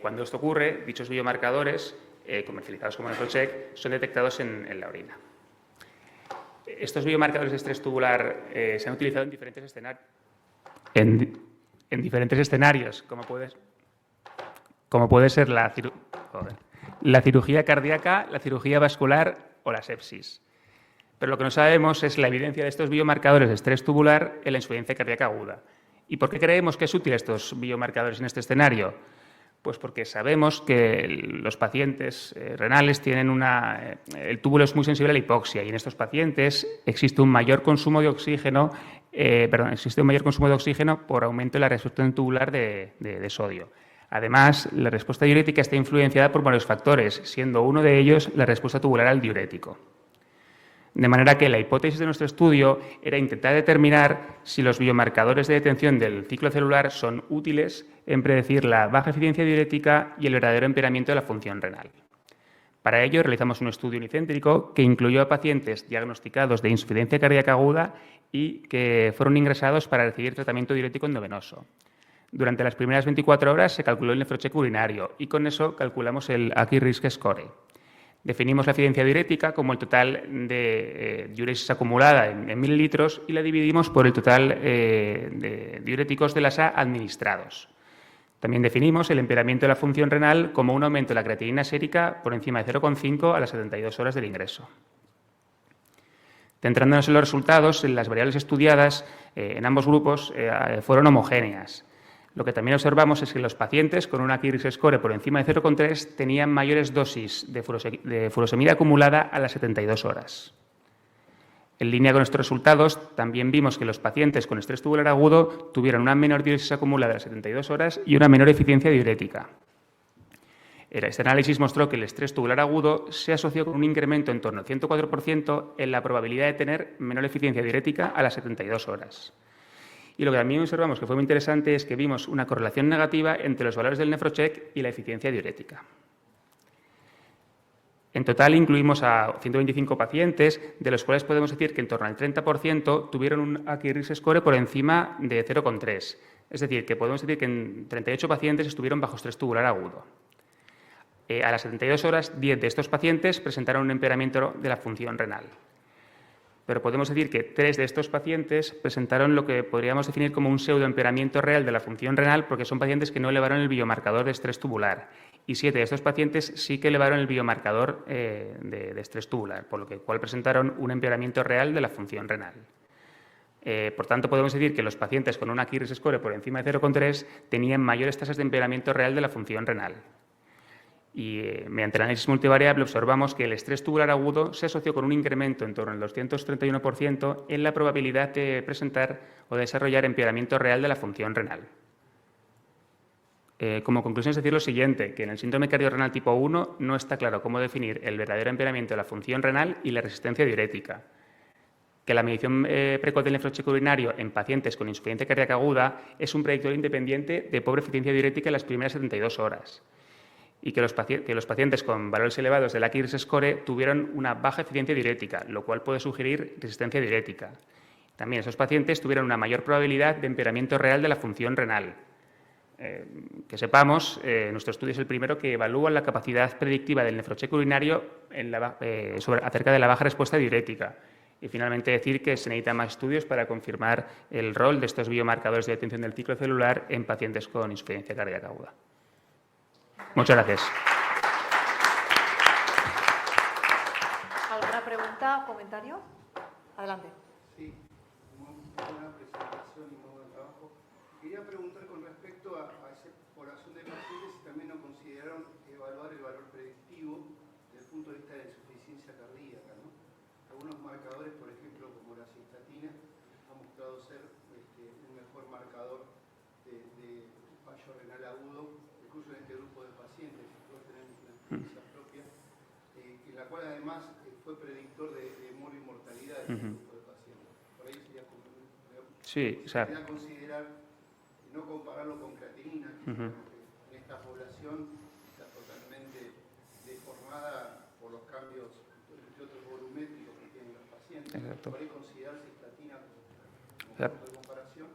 Cuando esto ocurre, dichos biomarcadores, comercializados como Nefrocheck, son detectados en la orina. Estos biomarcadores de estrés tubular se han utilizado en diferentes escenarios. En diferentes escenarios, como puede ser la cirugía cardíaca, la cirugía vascular o la sepsis. Pero lo que no sabemos es la evidencia de estos biomarcadores de estrés tubular en la insuficiencia cardíaca aguda. ¿Y por qué creemos que es útil estos biomarcadores en este escenario? Pues porque sabemos que los pacientes renales tienen el túbulo es muy sensible a la hipoxia y en estos pacientes existe un mayor consumo de oxígeno, por aumento de la reabsorción tubular de sodio. Además, la respuesta diurética está influenciada por varios factores, siendo uno de ellos la respuesta tubular al diurético. De manera que la hipótesis de nuestro estudio era intentar determinar si los biomarcadores de detención del ciclo celular son útiles en predecir la baja eficiencia diurética y el verdadero empeoramiento de la función renal. Para ello, realizamos un estudio unicéntrico que incluyó a pacientes diagnosticados de insuficiencia cardíaca aguda y que fueron ingresados para recibir tratamiento diurético endovenoso. Durante las primeras 24 horas se calculó el Nefrocheck urinario y con eso calculamos el Acute Risk Score. Definimos la eficiencia diurética como el total de diuresis acumulada en mililitros y la dividimos por el total de diuréticos de la SA administrados. También definimos el empeoramiento de la función renal como un aumento de la creatinina sérica por encima de 0,5 a las 72 horas del ingreso. Centrándonos en los resultados, las variables estudiadas en ambos grupos fueron homogéneas. Lo que también observamos es que los pacientes con una Acute Risk Score por encima de 0,3 tenían mayores dosis de furosemida acumulada a las 72 horas. En línea con estos resultados, también vimos que los pacientes con estrés tubular agudo tuvieron una menor diuresis acumulada a las 72 horas y una menor eficiencia diurética. Este análisis mostró que el estrés tubular agudo se asoció con un incremento en torno al 104% en la probabilidad de tener menor eficiencia diurética a las 72 horas. Y lo que también observamos que fue muy interesante es que vimos una correlación negativa entre los valores del Nefrocheck y la eficiencia diurética. En total incluimos a 125 pacientes, de los cuales podemos decir que en torno al 30% tuvieron un Acute Risk Score por encima de 0,3. Es decir, que podemos decir que en 38 pacientes estuvieron bajo estrés tubular agudo. A las 72 horas, 10 de estos pacientes presentaron un empeoramiento de la función renal. Pero podemos decir que 3 de estos pacientes presentaron lo que podríamos definir como un pseudoempeoramiento real de la función renal porque son pacientes que no elevaron el biomarcador de estrés tubular. Y 7 de estos pacientes sí que elevaron el biomarcador de estrés tubular, por lo cual presentaron un empeoramiento real de la función renal. Por tanto, podemos decir que los pacientes con una Acute Risk Score por encima de 0,3 tenían mayores tasas de empeoramiento real de la función renal. Y mediante el análisis multivariable observamos que el estrés tubular agudo se asoció con un incremento en torno al 231% en la probabilidad de presentar o de desarrollar empeoramiento real de la función renal. Como conclusión es decir lo siguiente, que en el síndrome cardiorrenal tipo 1 no está claro cómo definir el verdadero empeoramiento de la función renal y la resistencia diurética, que la medición precoz del Nefrocheck urinario en pacientes con insuficiencia cardíaca aguda es un predictor independiente de pobre eficiencia diurética en las primeras 72 horas. Y que los pacientes con valores elevados del Acute Risk Score tuvieron una baja eficiencia diurética, lo cual puede sugerir resistencia diurética. También esos pacientes tuvieron una mayor probabilidad de empeoramiento real de la función renal. Que sepamos, nuestro estudio es el primero que evalúa la capacidad predictiva del Nefrocheck urinario acerca de la baja respuesta diurética. Y finalmente decir que se necesitan más estudios para confirmar el rol de estos biomarcadores de detención del ciclo celular en pacientes con insuficiencia cardíaca aguda. Muchas gracias. ¿Alguna pregunta o comentario? Adelante. Sí, muy buena presentación y muy buen trabajo. Quería preguntar con respecto a esa población de pacientes si también no consideraron evaluar el valor predictivo desde el punto de vista de la insuficiencia cardíaca, ¿no? Algunos marcadores, por ejemplo, como la cistatina, han mostrado ser un mejor marcador de fallo renal agudo, incluso en este grupo de pacientes, nosotros tenemos una experiencia propia, en la cual además fue predictor de mortalidad de este grupo de pacientes. Por ahí sería considerar, no compararlo con creatinina, que en esta población está totalmente llamada por los cambios, entre otros, volumétricos que tienen los pacientes. Exacto. Puede considerarse estatina como Claro. punto de comparación.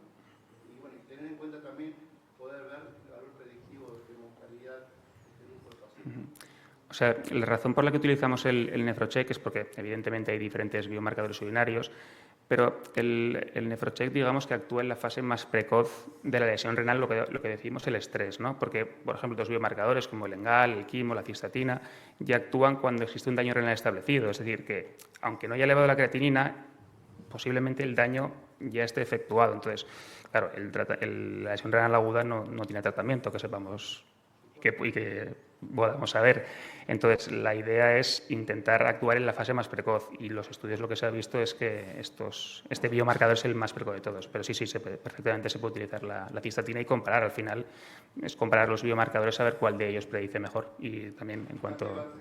Y bueno, y tener en cuenta también poder ver el valor predictivo de mortalidad de este grupo de pacientes. O sea, la razón por la que utilizamos el nefrocheck es porque evidentemente hay diferentes biomarcadores urinarios, pero el nefrocheck, digamos, que actúa en la fase más precoz de la lesión renal, lo que decimos el estrés, ¿no? Porque, por ejemplo, los biomarcadores como el ENGAL, el quimo, la cistatina, ya actúan cuando existe un daño renal establecido. Es decir, que aunque no haya elevado la creatinina, posiblemente el daño ya esté efectuado. Entonces, claro, la lesión renal aguda no tiene tratamiento, que sepamos y que podamos saber. Entonces, la idea es intentar actuar en la fase más precoz y los estudios lo que se ha visto es que este biomarcador es el más precoz de todos. Pero sí, perfectamente se puede utilizar la cistatina y comparar. Al final es comparar los biomarcadores, saber cuál de ellos predice mejor. Y también en cuanto...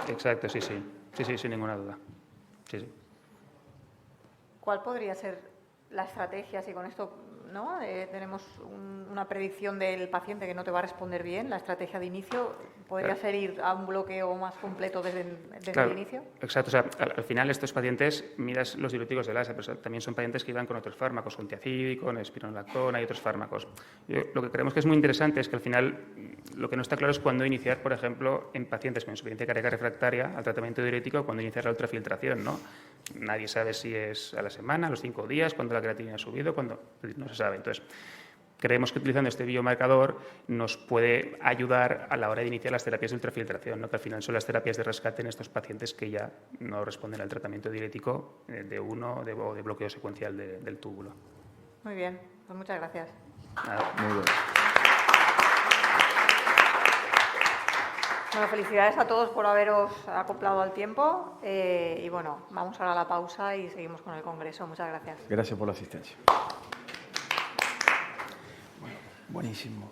Exacto, sí, sin ninguna duda. Sí. ¿Cuál podría ser la estrategia si con esto, ¿no? Tenemos una predicción del paciente que no te va a responder bien? ¿La estrategia de inicio podría ser ir a un bloqueo más completo desde el inicio? Exacto. O sea, al final estos pacientes, miras los diuréticos del ASA, pero también son pacientes que iban con otros fármacos, con tiazid, con espironolactona y otros fármacos. Lo que creemos que es muy interesante es que al final lo que no está claro es cuándo iniciar, por ejemplo, en pacientes con insuficiencia cardíaca refractaria al tratamiento diurético, cuándo iniciar la ultrafiltración, ¿no? Nadie sabe si es a la semana, a los 5 días, cuándo la creatinina ha subido, cuándo no se sabe. Entonces, creemos que utilizando este biomarcador nos puede ayudar a la hora de iniciar las terapias de ultrafiltración, ¿no? Que al final son las terapias de rescate en estos pacientes que ya no responden al tratamiento diurético o de bloqueo secuencial del túbulo. Muy bien, pues muchas gracias. Nada. Muy bien. Bueno, felicidades a todos por haberos acoplado al tiempo y bueno, vamos ahora a la pausa y seguimos con el congreso. Muchas gracias. Gracias por la asistencia. Bueno, buenísimo.